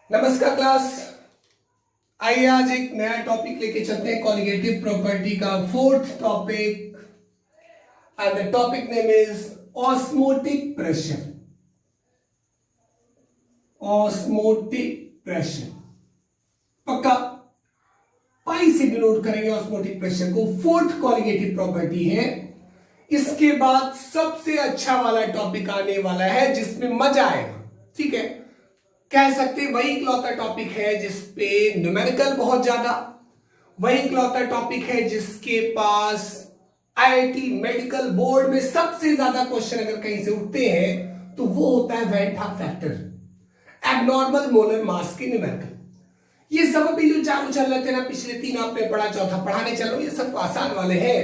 नमस्कार क्लास। आइए आज एक नया टॉपिक लेके चलते हैं कॉलिगेटिव प्रॉपर्टी का fourth topic and the topic name is osmotic pressure. Osmotic pressure पक्का पाई से डिनोट करेंगे ऑस्मोटिक प्रेशर को। फोर्थ कॉलिगेटिव प्रॉपर्टी है। इसके बाद सबसे अच्छा वाला टॉपिक आने वाला है जिसमें मजा आएगा। ठीक है, कह सकते वही इकलौता टॉपिक है जिसपे न्यूमेरिकल बहुत ज्यादा, वही इकलौता टॉपिक है जिसके पास आईआईटी मेडिकल बोर्ड में सबसे ज्यादा क्वेश्चन अगर कहीं से उठते हैं तो वो होता है वेन था फैक्टर, एबनॉर्मल मोलर मास की न्यूमेरिकल। ये सब अभी जो चालू चल रहे थे ना, पिछले 3 आपने पढ़ा, चौथा पढ़ाने चलो, ये सब आसान वाले हैं।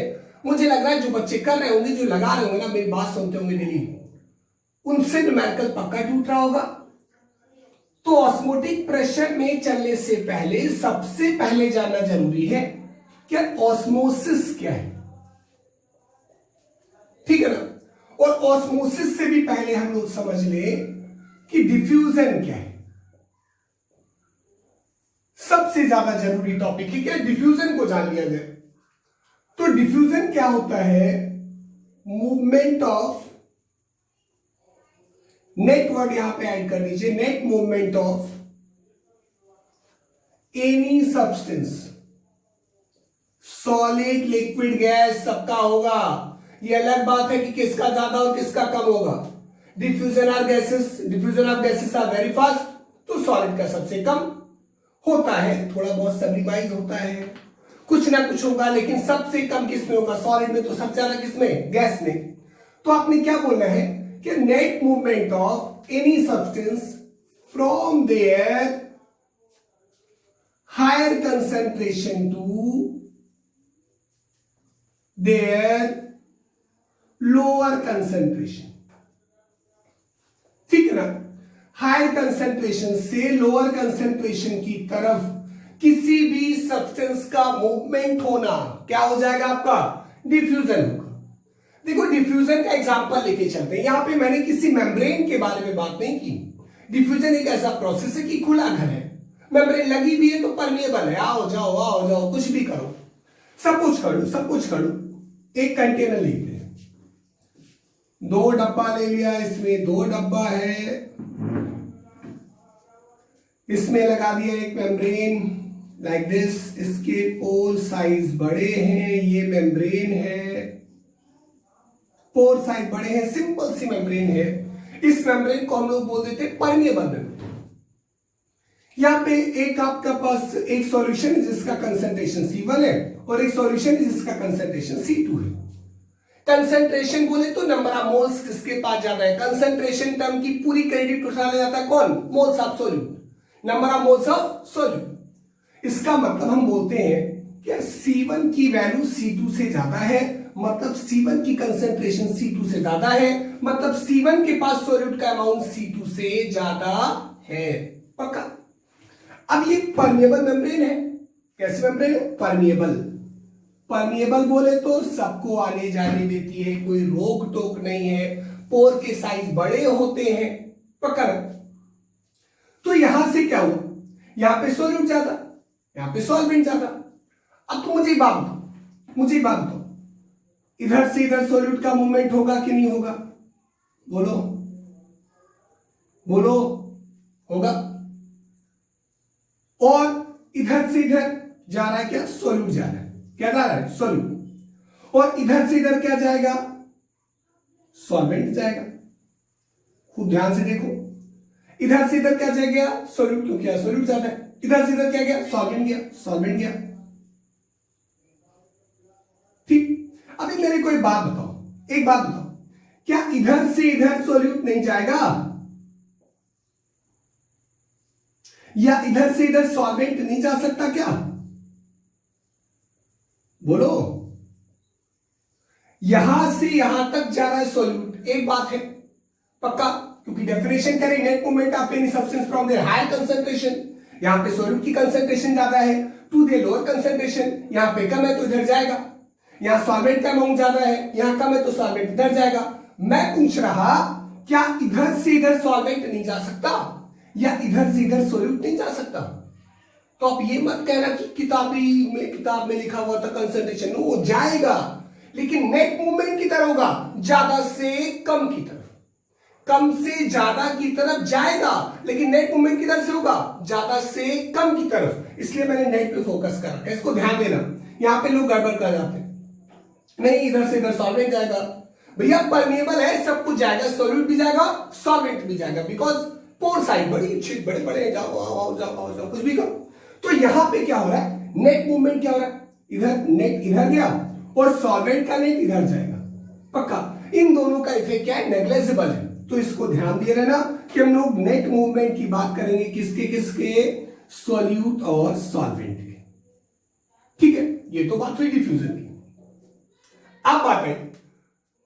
मुझे लग रहा है जो बच्चे कर रहे होंगे, जो लगा रहे होंगे ना, मेरी बात सुनते होंगे डेली, उनसे न्यूमेरिकल पक्का टूट रहा होगा। तो ऑस्मोटिक प्रेशर में चलने से पहले सबसे पहले जानना जरूरी है कि ऑस्मोसिस क्या है। ठीक है ना। और ऑस्मोसिस से भी पहले हम लोग समझ लें कि डिफ्यूजन क्या है। सबसे ज्यादा जरूरी टॉपिक है कि डिफ्यूजन को जान लिया जाए। तो डिफ्यूजन क्या होता है? मूवमेंट ऑफ, नेट वर्ड यहां पे ऐड कर दीजिए, net movement of any substance, solid liquid gas सबका होगा। ये अलग बात है कि किसका ज्यादा और किसका कम होगा। Diffusion of gases are very fast, तो सॉलिड का सबसे कम होता है, थोड़ा बहुत सब्लिमाइज होता है, कुछ ना कुछ होगा, लेकिन सबसे कम किसमें होगा? सॉलिड में। तो सबसे ज्यादा किसमें? गैस में। तो आपने क्या बोलना है कि net movement of any substance from their higher concentration to their lower concentration. ठीक है ना। हायर कंसेंट्रेशन से लोअर कंसेंट्रेशन की तरफ किसी भी सब्सटेंस का मूवमेंट होना क्या हो जाएगा? आपका डिफ्यूजन होगा। देखो, डिफ्यूजन का एग्जांपल लेके चलते हैं। यहां पे मैंने किसी मेम्ब्रेन के बारे में बात नहीं की। डिफ्यूजन एक ऐसा प्रोसेस है कि खुला घर है, मेम्ब्रेन लगी भी है तो परमेएबल है, आओ जाओ कुछ भी करो, सब कुछ करो। एक कंटेनर लेते हैं, 2 डब्बा ले लिया, इसमें 2 डब्बा है, इसमें लगा दिया एक मेम्ब्रेन लाइक दिस। इसके पोर साइज बड़े हैं, ये मेम्ब्रेन है, पोर साइज बड़े हैं, सिंपल सी मेम्ब्रेन है। इस मेम्ब्रेन को हम लोग बोल देते हैं परमेएबल मेम्ब्रेन। यहां पे एक आपका पास एक सॉल्यूशन है जिसका कंसंट्रेशन C1 है और एक सॉल्यूशन है जिसका कंसंट्रेशन C2 है। कंसंट्रेशन बोले तो नंबर ऑफ मोल्स किसके पास ज्यादा है। कंसंट्रेशन टर्म की पूरी क्रेडिट उठाया जाता है कौन? Moles of solute, number of moles of solute. इसका मतलब हम बोलते हैं कि C1 की वैल्यू C2 से ज्यादा है, मतलब C1 की कंसंट्रेशन C2 से ज्यादा है, मतलब C1 के पास सॉल्यूट का अमाउंट C2 से ज्यादा है। पक्का। अब ये परमेएबल मेम्ब्रेन है। कैसे मेम्ब्रेन है? परमेएबल। परमेएबल बोले तो सबको आने जाने देती है, कोई रोक टोक नहीं है, पोर के साइज बड़े होते हैं। पक्का ना। तो यहां से क्या हुआ? यहां पे सॉल्यूट ज्यादा, यहां पे सॉल्वेंट ज्यादा। अब तो मुझे बात दो, इधर से इधर सॉल्यूट का मूवमेंट होगा कि नहीं होगा? बोलो होगा। और इधर से इधर जा रहा है क्या? सॉल्यूट जा रहा है। क्या जा रहा है? सॉल्यूट। और इधर से इधर क्या जाएगा? सॉल्वेंट जाएगा। खूब ध्यान से देखो, इधर से इधर क्या जाएगा? सॉल्यूट, क्योंकि सॉल्यूट ज्यादा है। इधर से इधर क्या गया? सॉल्वेंट गया। ठीक। अभी मेरे को एक बात बताओ, क्या इधर से इधर सॉल्यूट नहीं जाएगा? या इधर से इधर सॉल्वेंट नहीं जा सकता क्या? बोलो। यहां से यहां तक जा रहा है सॉल्यूट, एक बात है पक्का, क्योंकि डेफिनेशन करें net movement of any substance from their higher concentration. यहां पे सॉल्यूट की कंसंट्रेशन ज्यादा है टू द लोअर कंसंट्रेशन, यहां पे कम है तो इधर जाएगा। यहां सॉल्वेंट का अमाउंट ज्यादा है, यहां कम है तो सॉल्वेंट इधर जाएगा। मैं पूछ रहा, क्या इधर से इधर सॉल्वेंट नहीं जा सकता? या इधर से इधर सॉल्यूट नहीं जा सकता। तो आप ये मत कहना कि किताब में लिखा हुआ था कंसंट्रेशन, वो जाएगा लेकिन नेट मूवमेंट की तरह होगा, ज्यादा से कम की तरफ, कम से ज्यादा की तरफ जाएगा, लेकिन नेट मूवमेंट किधर से होगा, ज्यादा से कम की तरफ। इसलिए मैंने नेट पे फोकस करा, इसको ध्यान देना। यहां पे लोग गड़बड़ कर जाते हैं, नहीं इधर से इधर सॉल्वेंट जाएगा, भैया परमेबल है, सब कुछ जाएगा, सॉल्यूट भी जाएगा, सॉल्वेंट भी जाएगा, बिकॉज पोर साइड बड़े बड़े जाओ कुछ भी करो। तो यहां पे क्या हो रहा है, नेट मूवमेंट क्या हो रहा है, इधर नेट इधर गया और सॉल्वेंट का नेट इधर जाएगा, पक्का। इन दोनों का इफेक्ट क्या है, नेग्लिजिबल है। तो इसको ध्यान दिए रहना कि हम लोग नेट मूवमेंट की बात करेंगे किसके किसके, सॉल्यूट और सॉल्वेंट के, ठीक है। ये तो बात हुई डिफ्यूजन की। अब बात है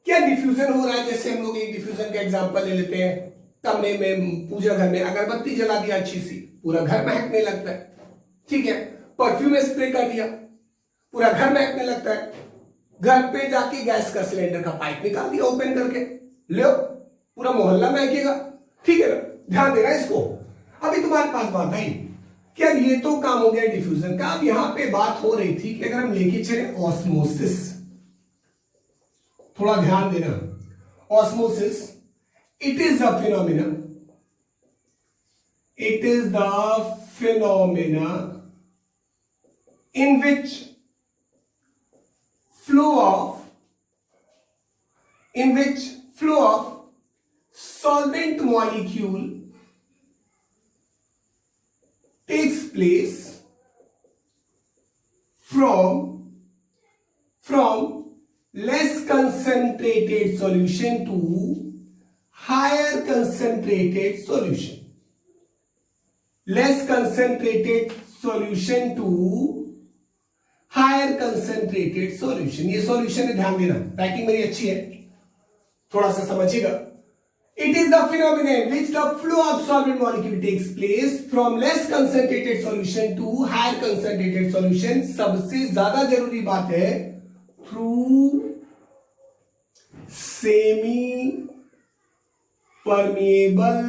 क्या डिफ्यूजन हो रहा है, जैसे हम लोग एक डिफ्यूजन का एग्जांपल ले लेते हैं। कमरे में, पूजा घर में अगरबत्ती जला दिया अच्छी सी, पूरा घर महकने लगता है, ठीक है। परफ्यूम स्प्रे कर दिया, पूरा घर महकने लगता है। घर पे जाके गैस का सिलेंडर का पाइप निकाल दिया ओपन करके, लो पूरा मोहल्ला महकेगा, ठीक है ना। ध्यान देना इसको। अभी तुम्हारे पास बात आई कि यार ये तो काम हो गया डिफ्यूजन का। अब यहां पे बात हो रही थी कि अगर हम लेके चले ऑस्मोसिस, थोड़ा ध्यान देना। Osmosis it is the phenomena, it is the phenomena in which flow of solvent molecule takes place from less concentrated solution to higher concentrated solution, less concentrated solution to higher concentrated solution. ये solution है, ध्यान देना, writing मेरी अच्छी है, थोड़ा सा समझिएगा। It is the phenomena which the flow of solvent molecule takes place from less concentrated solution to higher concentrated solution. सबसे ज्यादा जरूरी बात है थ्रू सेमी परमेबल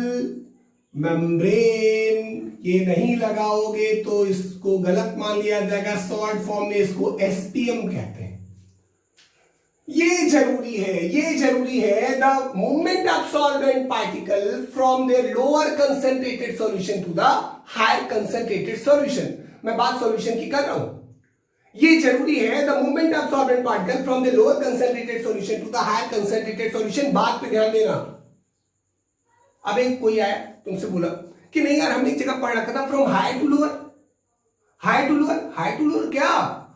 मेम्ब्रेन। ये नहीं लगाओगे तो इसको गलत मान लिया जाएगा, शॉर्ट फॉर्म में इसको एसपीएम कहते हैं। ये जरूरी है the movement of solvent particle from the lower concentrated solution to the higher concentrated solution. मैं बात सॉल्यूशन की कर रहा हूं। ये जरूरी है the movement of solvent particle from the lower concentrated solution to the higher concentrated solution. बात पे ध्यान देना। अब एक कोई आया तुमसे बोला कि नहीं यार हमने एक जगह पढ़ रखा था from high to lower, high to lower क्या,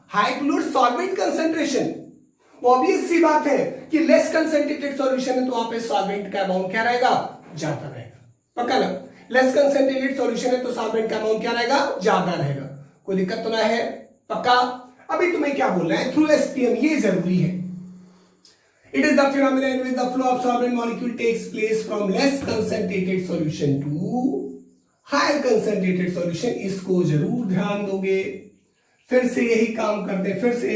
high to lower solvent concentration. Obvious सी बात है कि लेस कंसेंट्रेटेड सॉल्यूशन है तो वहां पे सॉल्वेंट का अमाउंट क्या रहेगा, ज्यादा रहेगा, पक्का ना। लेस कंसेंट्रेटेड सॉल्यूशन है तो सॉल्वेंट का अमाउंट क्या रहेगा, ज्यादा रहेगा। कोई दिक्कत तो ना है, पक्का। अभी तुम्हें क्या बोलना है, थ्रू एसपीएम, ये जरूरी है। It is the phenomenon in which the flow of solvent molecule takes place from less concentrated solution to higher concentrated solution। इसको जरूर ध्यान दोगे। फिर से यही काम करते हैं, ठीक, फिर से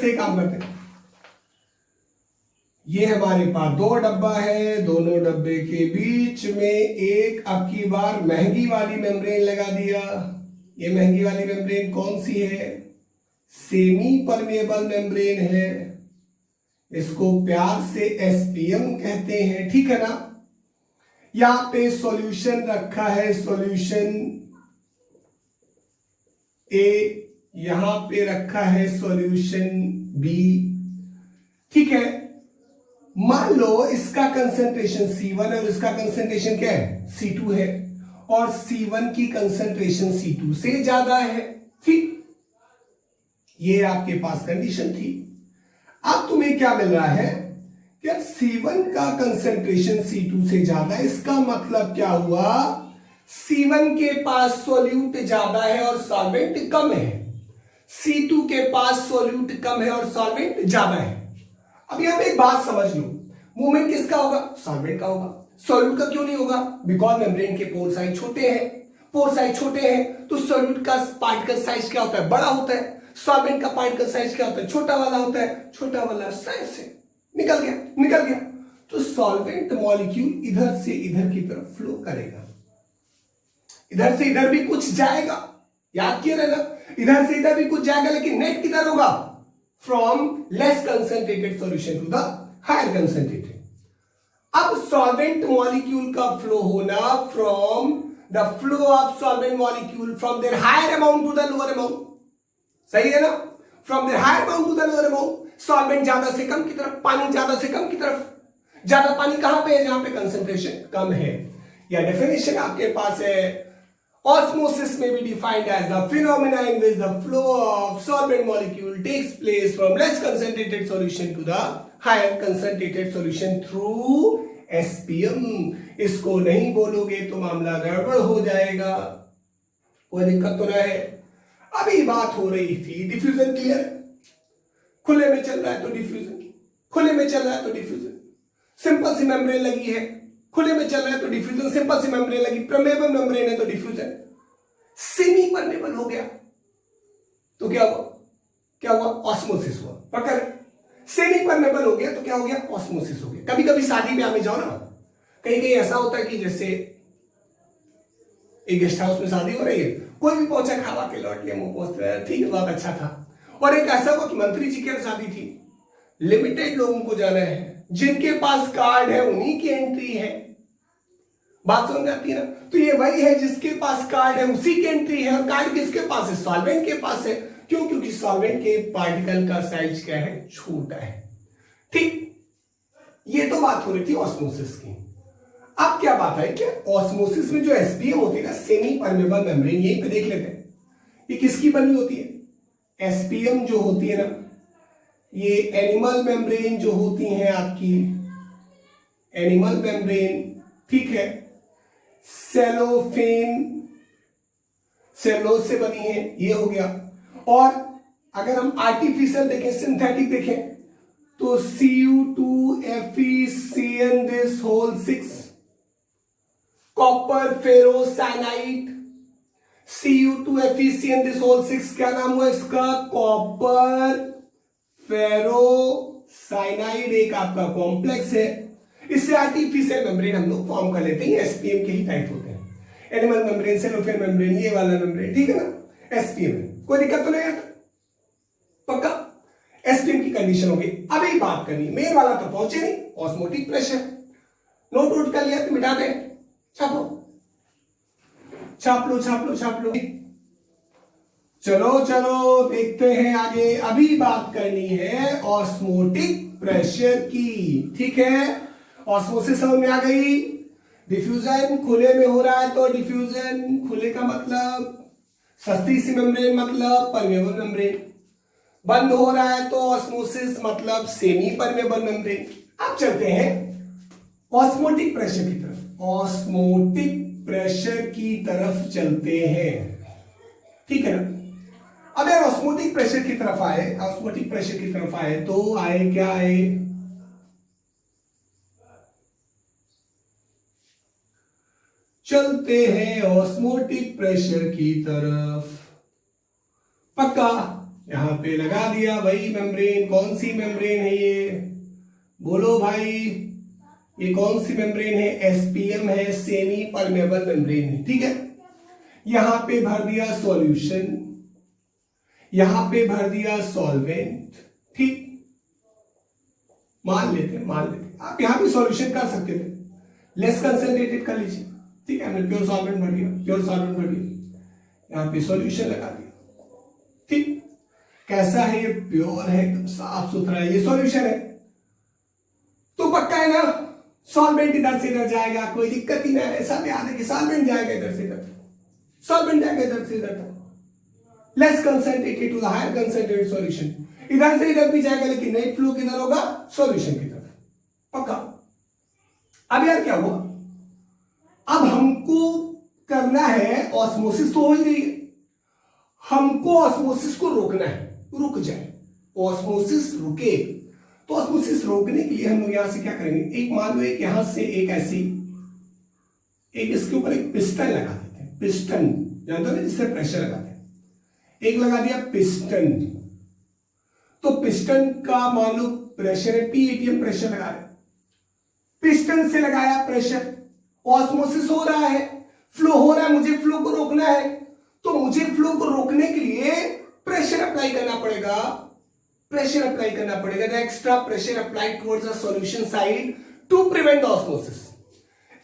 यही काम करते हैं। ये हमारे पास दो डब्बा है, दोनों डब्बे के बीच में एक अब की बार महंगी वाली मेम्ब्रेन लगा दिया। ये महंगी वाली मेम्ब्रेन कौन सी है, सेमी परमेबल मेम्ब्रेन है, इसको प्यार से एसपीएम कहते हैं, ठीक है ना। यहां पे सॉल्यूशन रखा है, सॉल्यूशन ए, यहां पे रखा है सॉल्यूशन बी, ठीक है। मान लो इसका कंसेंट्रेशन C1 और इसका कंसेंट्रेशन क्या है, C2 है, और C1 की कंसेंट्रेशन C2 से ज्यादा है, ठीक। ये आपके पास कंडीशन थी। अब तुम्हें क्या मिल रहा है कि C1 का कंसेंट्रेशन C2 से ज्यादा, इसका मतलब क्या हुआ, C1 के पास सॉल्यूट ज्यादा है और सॉल्वेंट कम है, C2 के पास सॉल्यूट कम है और सॉल्वेंट ज्यादा है। अब यहां पे एक बात समझ लो, मूवमेंट किसका होगा, सॉल्वेंट का होगा। सॉल्यूट का क्यों नहीं होगा, बिकॉज मेम्ब्रेन के पोर साइज छोटे हैं, पोर साइज छोटे हैं तो सॉल्यूट का पार्टिकल साइज क्या होता है, बड़ा होता है। सॉल्वेंट का पार्टिकल साइज क्या होता है, छोटा वाला होता है, छोटा वाला साइज से निकल गया। सॉल्वेंट मॉलिक्यूल इधर से इधर की तरफ फ्लो करेगा, इधर से इधर भी कुछ जाएगा, याद किए रहना, इधर से इधर भी कुछ जाएगा, लेकिन नेट किधर होगा, from less concentrated solution to the higher concentrated. अब सॉल्वेंट मॉलिक्यूल का फ्लो होना from the flow of solvent molecule from their higher amount to the lower amount, सही है ना, from their higher amount to the lower amount. Solvent ज्यादा से कम की तरफ, पानी ज्यादा से कम की तरफ। ज्यादा पानी कहां पे है, जहां पे कंसंट्रेशन कम है। या डेफिनेशन आपके पास है, osmosis may be defined as the phenomena in which the flow of solvent molecule takes place from less concentrated solution to the higher concentrated solution through SPM। इसको नहीं बोलोगे तो मामला गड़बड़ हो जाएगा, कोई दिक्कत तो ना है। अभी बात हो रही थी डिफ्यूजन, क्लियर है, खुले में चल रहा है तो डिफ्यूजन, खुले में चल रहा है तो डिफ्यूजन, सिंपल सी मेम्ब्रेन लगी है, खुले में चल रहा है तो डिफ्यूजन, सिंपल सी मेम्ब्रेन लगी, परमेबल मेम्ब्रेन है तो डिफ्यूजन। सेमी परमेबल हो गया तो क्या हुआ, क्या हुआ, ऑस्मोसिस हुआ, पकड़। सेमी परमेबल हो गया तो क्या हो गया, ऑस्मोसिस हो गया। कभी कभी शादी ब्याह में जाओ ना, कहीं कहीं ऐसा होता है कि जैसे एक गेस्ट हाउस में शादी हो रही है, कोई भी पहुंचा खावा के लौट लिया, मुंह पहुंचते हैं, ठीक है बहुत अच्छा था। और एक ऐसा हुआ कि मंत्री जी की शादी थी, लिमिटेड लोगों को जाना है, जिनके पास कार्ड है उन्हीं की एंट्री है, बात समझ आती है ना। तो ये वही है जिसके पास कार्ड है उसी की एंट्री है, और कार्ड किसके पास है, सॉल्वेंट के पास है। क्यों, क्योंकि सॉल्वेंट के पार्टिकल का साइज क्या है, छोटा है। ठीक, ये तो बात हो रही थी ऑस्मोसिस की। अब क्या बात है कि ऑस्मोसिस में जो एसपीएम होती है ना, सेमी परमेबल मेम्ब्रेन, यहीं पे देख लेते हैं ये किसकी बनी होती है। एसपीएम जो होती है ना, ये एनिमल मेम्ब्रेन जो होती हैं आपकी, एनिमल मेम्ब्रेन, ठीक है, सेलोफेन, सेलोज से बनी है, ये हो गया। और अगर हम आर्टिफिशियल देखें, सिंथेटिक देखें, तो Cu2FeCN6 कॉपर फेरोसाइनाइड, Cu2FeCN6 क्या नाम हुआ इसका, कॉपर फेरोसाइनाइड, एक आपका कॉम्प्लेक्स है। इससे आर्टिफिशियल मेम्ब्रेन हम लोग फॉर्म कर लेते हैं, एसपीएम के ही टाइप होते हैं। एनिमल मेम्ब्रेन, सेलोफेन मेम्ब्रेन, ये वाला मेम्ब्रेन, ठीक है ना, एसपीएम। कोई दिक्कत तो नहीं है, पक्का एसपीएम की कंडीशन होगी। अभी बात करनी, मेन वाला तो पहुंचे नहीं, ऑस्मोटिक प्रेशर। नोट आउट कर लिया तो मिटा दे, छापो, छाप लो छाप लो छाप लो। चलो चलो देखते हैं आगे। अभी बात करनी है ऑस्मोटिक प्रेशर की, ठीक है। ऑस्मोसिस समझ में आ गई। डिफ्यूजन खुले में हो रहा है तो डिफ्यूजन, खुले का मतलब सस्ती सी मेम्ब्रेन, मतलब परमेबल मेम्ब्रेन। बंद हो रहा है तो ऑस्मोसिस, मतलब सेमी परमेबल मेम्ब्रेन। अब चलते हैं ऑस्मोटिक प्रेशर की तरफ, ऑस्मोटिक प्रेशर की तरफ चलते हैं, ठीक है ना। अब यार ऑस्मोटिक प्रेशर की तरफ आए, ऑस्मोटिक प्रेशर की तरफ आए तो आए क्या आए, चलते हैं ऑस्मोटिक प्रेशर की तरफ, पक्का। यहां पे लगा दिया वही मेम्ब्रेन। कौन सी मेम्ब्रेन है ये, बोलो भाई, ये कौन सी मेम्ब्रेन है, एसपीएम है, सेमी परमेबल मेम्ब्रेन है, ठीक है। यहां पे भर दिया सॉल्यूशन, यहां पे भर दिया सॉल्वेंट, ठीक, मान लेते आप यहां पे सॉल्यूशन कर सकते थे, लेस कंसंट्रेटेड कर लीजिए, ठीक है। हमने प्योर सॉल्वेंट भर दिया, प्योर सॉल्वेंट भर दिया, यहां पे सॉल्यूशन लगा दिया, ठीक। कैसा है ये, प्योर है, एकदम साफ सुथरा है, ये सॉल्यूशन है तो पक्का है ना, सॉल्वेंट इधर से इधर जाएगा, कोई दिक्कत ही ना है। ऐसा भी याद है कि सॉल्वेंट जाएगा इधर से इधर, सॉल्वेंट जाएगा इधर से इधर तक, less concentrated to the higher concentrated solution. इधर से इधर भी जाएगा लेकिन नेट फ्लो किधर होगा, सॉल्यूशन की तरफ, पक्का। अब यार क्या हुआ, अब हमको करना है, ऑस्मोसिस तो हो ही रही है, हमको ऑस्मोसिस को रोकना है, रुक जाए, ऑस्मोसिस रुके। तो ऑस्मोसिस रोकने के लिए हम लोग यहां से क्या करेंगे, एक मान लो एक यहां से एक ऐसी, एक इसके ऊपर एक पिस्टन लगा देते हैं, पिस्टन जानते हो ना जिससे प्रेशर लगाते हैं, एक लगा दिया पिस्टन। तो पिस्टन का मान लो प्रेशर है P, ATM प्रेशर लगा रहे, पिस्टन से लगाया प्रेशर, ऑस्मोसिस हो रहा है, फ्लो हो रहा है, मुझे फ्लो को रोकना है, तो मुझे फ्लो को रोकने के लिए प्रेशर अप्लाई करना पड़ेगा, प्रेशर अप्लाई करना पड़ेगा, the extra pressure applied towards the solution side to prevent osmosis.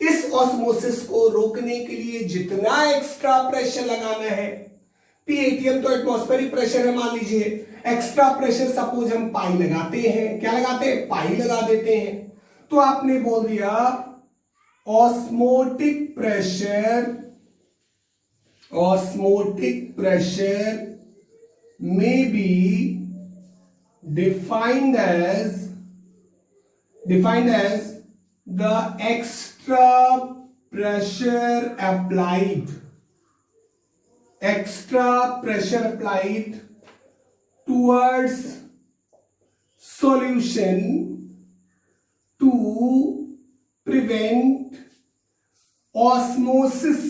इस ऑस्मोसिस को रोकने के लिए जितना एक्स्ट्रा प्रेशर लगाना है, PATM तो एटमॉस्फेरिक प्रेशर है मान लीजिए, एक्स्ट्रा प्रेशर सपोज हम पाई लगाते हैं, क्या लगाते हैं, पाई लगा देते हैं, तो आपने बोल दिया osmotic pressure may be defined as the extra pressure applied towards solution to prevent osmosis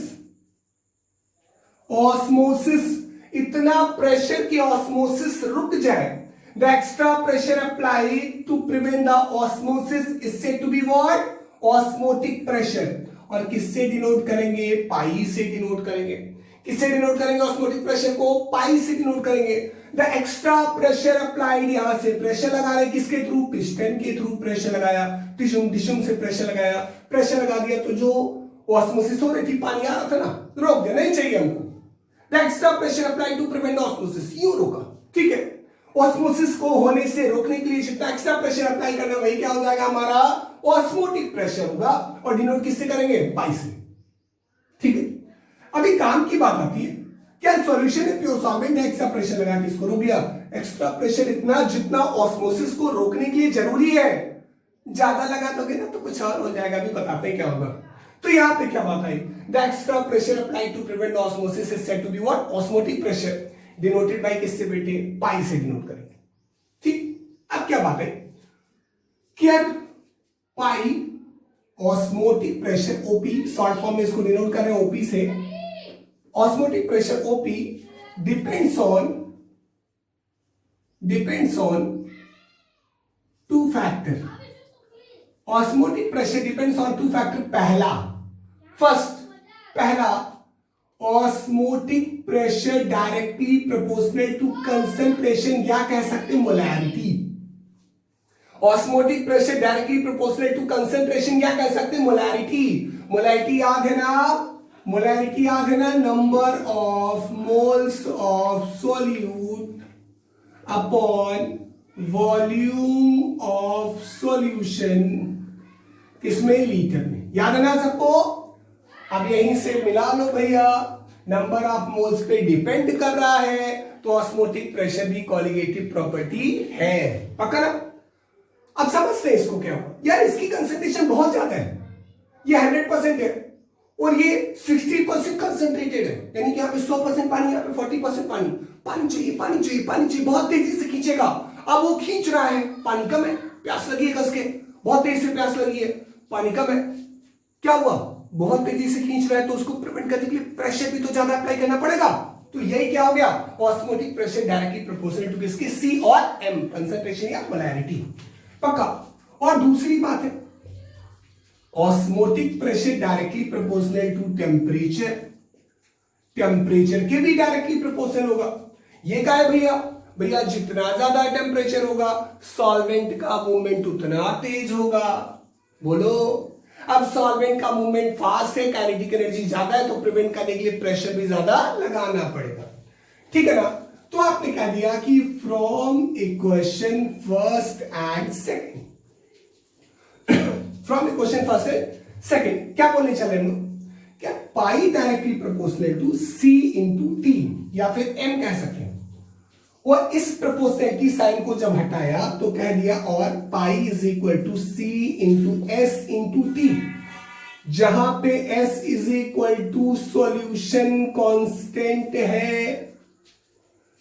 इतना प्रेशर की ऑस्मोसिस रुक जाए, the extra pressure applied to prevent the osmosis is said to be what, osmotic pressure. और किससे denote करेंगे, पाई से denote करेंगे। किससे डिनोट करेंगे ऑस्मोटिक प्रेशर को, पाई से डिनोट करेंगे। द एक्स्ट्रा प्रेशर अप्लाइड, यहां से प्रेशर लगा रहे किसके थ्रू, पिस्टन के थ्रू प्रेशर लगाया, टिश्यू से प्रेशर लगाया, प्रेशर लगा दिया तो जो ऑस्मोसिस हो रही थी, पानी आ रहा था ना, रोक देना ही चाहिए हमको। The extra pressure applied to prevent osmosis, यूं रोका, ठीक है। ऑस्मोसिस को होने से रोकने के लिए जितना एक्स्ट्रा प्रेशर अप्लाई करना वही क्या हो जाएगा हमारा, ऑस्मोटिक प्रेशर होगा। और डिनोट किससे करेंगे, पाई से, ठीक है। अभी काम की बात आती है, क्या सॉल्यूशन है प्योर सॉल्वेंट है, एक्स्ट्रा प्रेशर लगा के इसको रोक लिया। एक्स्ट्रा प्रेशर इतना जितना ऑस्मोसिस को रोकने के लिए जरूरी है, ज्यादा लगा दोगे ना तो कुछ और हो जाएगा, अभी बताते हैं क्या होगा। तो यहां पे क्या बात आई, the extra pressure applied to prevent osmosis is said to be what, osmotic pressure, denoted by किससे बेटे, पाई से डिनोट करेंगे, ठीक। अब क्या बात है, क्या pi osmotic pressure OP, short form में इसको डिनोट कर रहे हैं ओपी से। Osmotic pressure OP depends on two factor. Osmotic pressure depends on two factor. पहला osmotic pressure directly proportional to concentration, या कह सकते molarity. Osmotic pressure directly proportional to concentration, या कह सकते मोलैरिटी। मोलैरिटी याद है ना, number of moles of solute upon volume of solution, किसमें, लीटर में, याद है ना सबको। अब यहीं से मिला लो भैया, नंबर ऑफ मोल्स पे डिपेंड कर रहा है, तो ऑस्मोटिक प्रेशर भी कॉलिगेटिव प्रॉपर्टी है, पक्का ना। अब समझते हैं इसको क्या हुआ, यार इसकी कंसंट्रेशन बहुत ज्यादा है, ये 100% है और ये 60% कंसंट्रेटेड है, यानी कि यहाँ पे 100% पानी, यहाँ पे 40% पानी। पानी चाहिए, बहुत तेजी से खींचेगा। अब वो खींच रहा है, पानी कम है, प्यास लगी है कस के, बहुत तेजी से प्यास लगी है, पानी कम है, क्या हुआ, बहुत तेजी से खींच रहा है, तो उसको प्रिवेंट करने के लिए प्रेशर भी तो ज्यादा अप्लाई करना पड़ेगा। तो यही क्या हो गया, osmotic pressure directly proportional to किसके, C और M, कंसंट्रेशन या मोलैरिटी, पक्का। और दूसरी बात है, osmotic pressure directly proportional to temperature, temperature के भी डायरेक्टली प्रोपोर्शनल होगा। ये क्या है भैया, जितना ज्यादा टेम्परेचर होगा सॉल्वेंट का मूवमेंट उतना तेज होगा। बोलो, अब सॉल्वेंट का मूवमेंट फास्ट है, काइनेटिक एनर्जी ज्यादा है, तो प्रिवेंट करने के लिए प्रेशर भी ज्यादा लगाना पड़ेगा, ठीक है ना। तो आपने कह दिया कि from equation first and second, from equation first and second क्या बोलने चले हम लोग, क्या pi directly proportional to C into T, या फिर M कह सकते हैं। और इस प्रोपोर्शनलिटी साइन को जब हटाया तो कह दिया और pi is equal to C into S into T, जहां पे S is equal to solution constant है,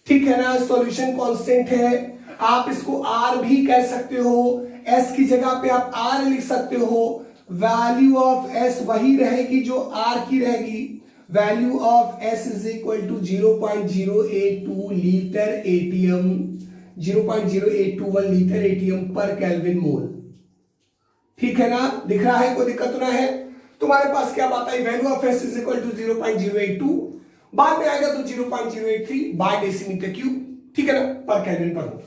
ठीक है ना, सॉल्यूशन कांस्टेंट है। आप इसको R भी कह सकते हो, S की जगह पे आप R लिख सकते हो। वैल्यू ऑफ S वही रहेगी जो R की रहेगी, value of S is equal to 0.082 litre ATM, 0.0821 litre ATM per kelvin mole, ठीक है ना, दिख रहा है, कोई दिक्कत ना है। तुम्हारे पास क्या बात है, value of S is equal to 0.082, बाद में आएगा तो 0.083 बाय डेसीमीटर क्यूब, ठीक है ना, पर केल्विन पर मोल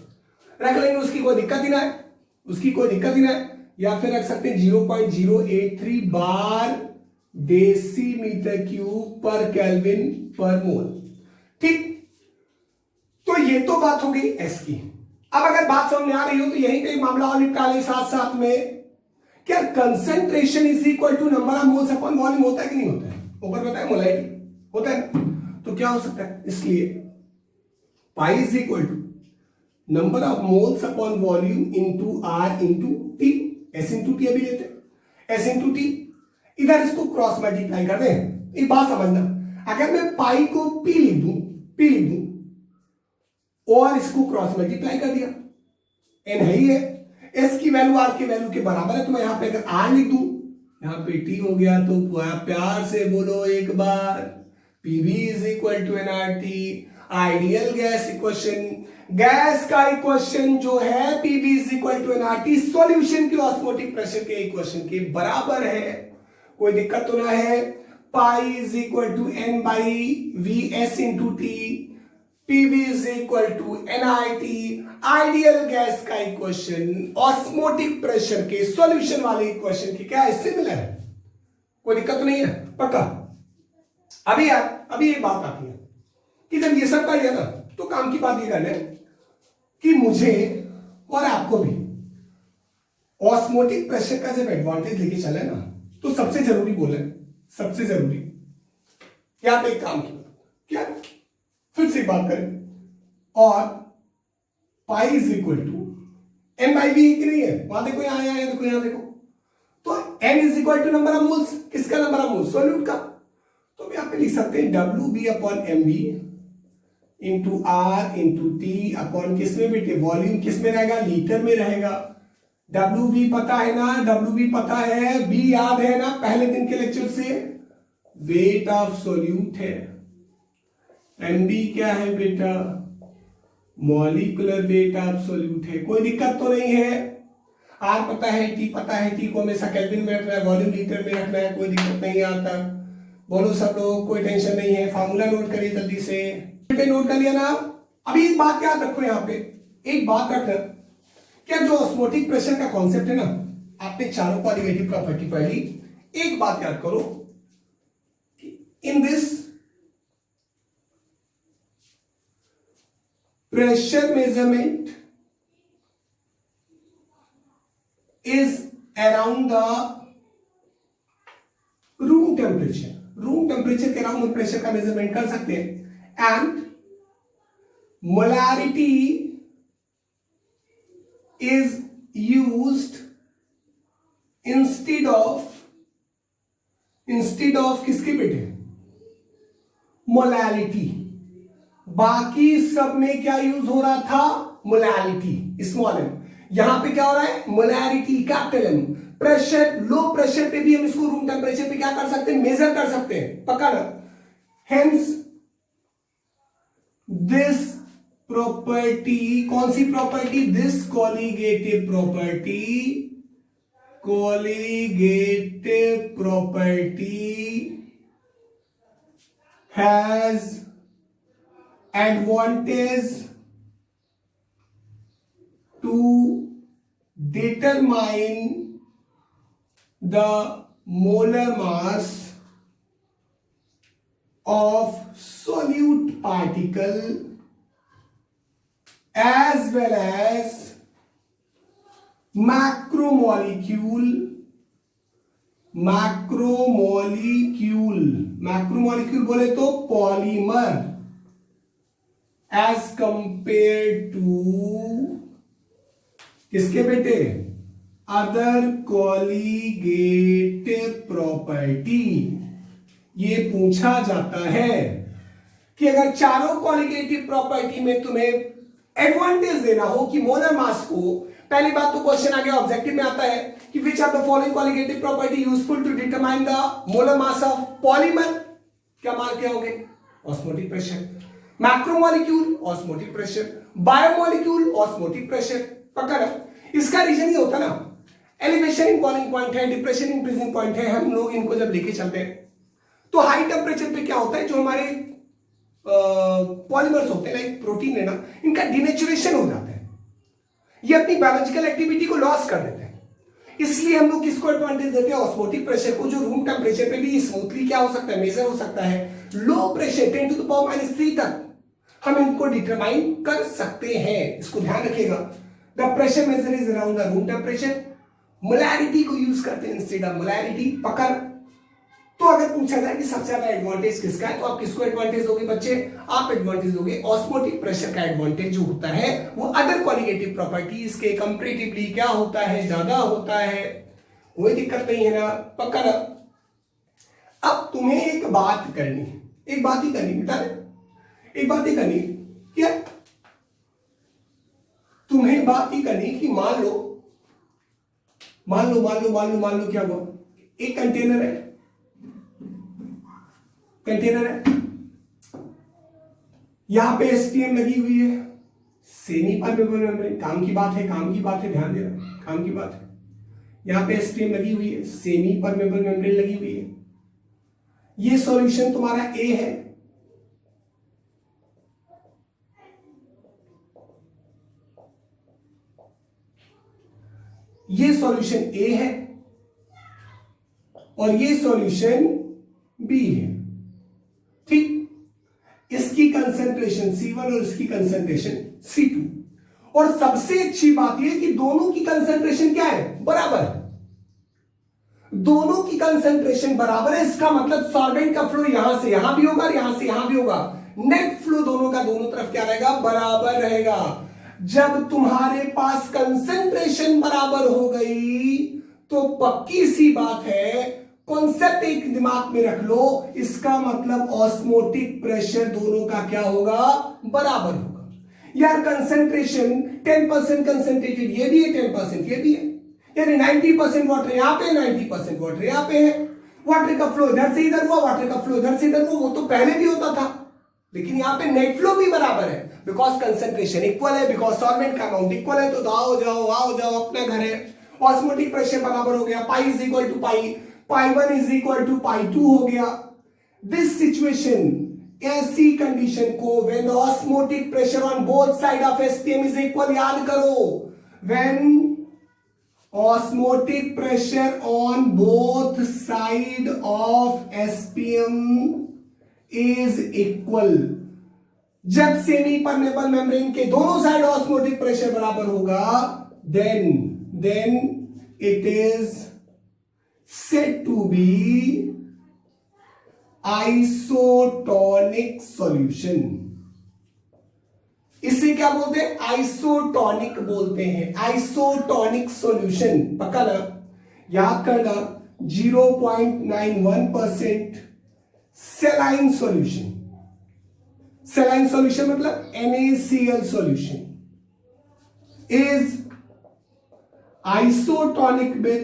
रख लेंगे, उसकी कोई दिक्कत ही ना है, उसकी कोई दिक्कत ही ना है। या फिर रख सकते हैं 0.083 बार डेसीमीटर क्यूब पर केल्विन पर मोल, ठीक। तो ये तो बात हो गई एस की। अब अगर बात समझ में आ रही हो तो यही कई मामला और निपटा ले साथ साथ में। क्या concentration is equal to number of moles upon volume होता है कि नहीं होता है? ऊपर बताया मोलैरिटी होता है, तो क्या हो सकता है, इसलिए pi is equal to number of moles upon volume into R into T, S into T अभी लेते हैं, एस इंटू टी, इधर इसको क्रॉस मल्टीप्लाई कर दें। एक बात समझना, अगर मैं पाई को पी लिख दूं और इसको क्रॉस मल्टीप्लाई कर दिया, एन है ही है, एस की वैल्यू आर की वैल्यू के बराबर है, तो मैं यहां पे अगर आर लिख दूं, यहां पे टी हो गया, तो प्यार से बोलो एक बार, PV is equal to NRT. Ideal gas equation, gas का इक्वेशन जो है पीवी इज इक्वल टू एनआरटी सॉल्यूशन के ऑस्मोटिक प्रेशर के इक्वेशन के बराबर है, कोई दिक्कत तो ना है। Pi is equal to N by V S into T, PV is equal to NRT. Ideal gas का इक्वेशन ऑस्मोटिक प्रेशर के सॉल्यूशन वाले इक्वेशन की क्या है, सिमिलर है, कोई दिक्कत तो नहीं है, पक्का। अभी एक बात आती है कि जब ये सब कर लिया ना, तो काम की बात ये कर ले कि मुझे और आपको भी ऑस्मोटिक प्रेशर का जब एडवांटेज लेके चले ना, तो सबसे जरूरी बोले, सबसे जरूरी यहां पे एक काम की क्या, फिर से बात करें, और pi is equal to N by V की नहीं है, वहां देखो, यहां आया देखो, यहां देखो, तो N is equal to number of moles, किसका नंबर ऑफ मोल्स, सॉल्यूट का। तो यहां पे लिख सकते हैं W B upon M B into R into T upon किसमें बेटे, वॉल्यूम किसमें रहेगा, लीटर में रहेगा। डब्ल्यू बी पता है ना, डब्ल्यू बी पता है, बी याद है ना पहले दिन के लेक्चर से, वेट ऑफ सॉल्यूट है। एमबी क्या है बेटा, मॉलिक्यूलर वेट ऑफ सॉल्यूट है, कोई दिक्कत तो नहीं है। आर पता है, टी पता है, टी को हमेशा केल्विन में रखना है, वॉल्यूम लीटर में रखना है, कोई दिक्कत नहीं आता। बोलो सब लोग, कोई टेंशन नहीं है। फार्मूला नोट करिए जल्दी से, नोट कर लिया ना। अभी एक बात याद रखो, यहां पे एक बात रखना, क्या जो ऑस्मोटिक प्रेशर का कॉन्सेप्ट है ना, आपने चारों क्वालिटेटिव प्रॉपर्टी पढ़ ली। एक बात याद करो, in this pressure measurement is around the room temperature, room temperature के अराउंड प्रेशर का मेजरमेंट कर सकते हैं। And molarity is used instead of किसके बेटे, मोलैरिटी। बाकी सब में क्या यूज हो रहा था, मोलैरिटी स्मॉल एम, यहां पे क्या हो रहा है, molarity capital M. Pressure, low pressure पे भी हम इसको रूम टेम्परेचर पे क्या कर सकते हैं, मेजर कर सकते हैं, पक्का ना। हेंस दिस प्रॉपर्टी, कौन सी property, this colligative property, colligative property has advantage to determine the molar mass of solute particle as well as macromolecule बोले तो पॉलीमर एज कंपेयर टू किसके बेटे, अदर कॉलिगेटिव प्रॉपर्टी। ये पूछा जाता है कि अगर चारों कॉलिगेटिव प्रॉपर्टी में तुम्हें एडवांटेज देना हो कि मोलर मास को, पहली बात तो क्वेश्चन आ गया, ऑब्जेक्टिव में आता है कि which are the following colligative property useful to determine the molar mass of polymer, क्या मार्क क्या होंगे, osmotic pressure, macromolecule osmotic pressure, biomolecule osmotic pressure, पकड़। इसका रीजन ये होता ना, एलिवेशन इन बॉइलिंग पॉइंट है, डिप्रेशन इन फ्रीजिंग पॉइंट है, हम लोग इनको जब लेके चलते हैं तो हाई टेम्परेचर पे क्या होता है, जो हमारे पॉलीमर्स होते हैं लाइक प्रोटीन है ना, इनका डिनेचुरेशन हो जाता है, ये अपनी बायोलॉजिकल एक्टिविटी को लॉस कर देते हैं। इसलिए हम लोग किसको एडवांटेज देते हैं, ऑस्मोटिक प्रेशर को, जो रूम टेम्परेचर पे भी स्मूथली क्या हो सकता है, मेजर हो सकता है। लो प्रेशर 10⁻³ तक हम इनको डिटरमाइन कर सकते हैं, इसको ध्यान रखिएगा। The pressure measure is around the room temperature. Molarity को यूज करते हैं इंस्टेड ऑफ मोलैरिटी, पकड़। तो अगर पूछा जाए कि सबसे ज्यादा एडवांटेज किसका है, तो आप किसको एडवांटेज दोगे बच्चे, आप एडवांटेज दोगे ऑस्मोटिक प्रेशर का। एडवांटेज जो होता है वो अदर क्वालिटेटिव प्रॉपर्टीज के कंपैरेटिवली क्या होता है, ज्यादा होता है, कोई दिक्कत नहीं है ना, पकड़। अब तुम्हें एक बात करनी है, एक बात ही करनी बेटा, एक बात ही करनी क्या, तुम्हें बात ही करनी कि मान लो क्या हुआ, एक कंटेनर है, यहां पे एसटीएम लगी हुई है, सेमी परमेबल मेम्ब्रेन, काम की बात है, ध्यान देना, काम की बात है। यहां पे एसटीएम लगी हुई है, सेमी परमेबल मेम्ब्रेन लगी हुई है। ये सॉल्यूशन तुम्हारा ए है, ये सॉल्यूशन ए है और ये सॉल्यूशन बी है, ठीक। इसकी कंसंट्रेशन C1 और इसकी कंसंट्रेशन C2, और सबसे अच्छी बात यह कि दोनों की कंसंट्रेशन क्या है, बराबर है। दोनों की कंसंट्रेशन बराबर है, इसका मतलब सॉल्वेंट का फ्लो यहां से यहां भी होगा और यहां से यहां भी होगा। नेट फ्लो दोनों का दोनों तरफ क्या रहेगा, बराबर रहेगा। जब तुम्हारे पास कंसंट्रेशन बराबर हो गई तो पक्की सी बात है, कॉन्सेप्ट एक दिमाग में रख लो, इसका मतलब ऑस्मोटिक प्रेशर दोनों का क्या होगा, बराबर होगा। यार कंसंट्रेशन 10% कंसंट्रेटेड ये भी है, 10% ये भी है, यानी 90% वाटर यहां पे, 90% वाटर यहां पे है। वाटर का फ्लो इधर से इधर हुआ, वाटर का फ्लो इधर से इधर हुआ, वो तो पहले भी होता था, लेकिन यहां पे नेट फ्लो भी बराबर है, बिकॉज कंसंट्रेशन इक्वल है, बिकॉज सॉल्वेंट का अमाउंट इक्वल है। तो आओ जाओ अपना घर है, ऑस्मोटिक प्रेशर बराबर हो गया, pi is equal to pi, pi one is equal to pi two हो गया। दिस सिचुएशन, ऐसी कंडीशन को when the osmotic pressure on both side of SPM is equal, याद करो, when osmotic pressure on both side of SPM is equal, जब semi permeable membrane के दोनों side osmotic pressure बराबर होगा, then it is said to be isotonic solution। इसे क्या बोलते हैं, आइसोटोनिक बोलते हैं, आइसोटोनिक सॉल्यूशन। पक्का ना, याद करना, 0.91% सेलाइन सॉल्यूशन। सेलाइन सॉल्यूशन मतलब NaCl solution is isotonic with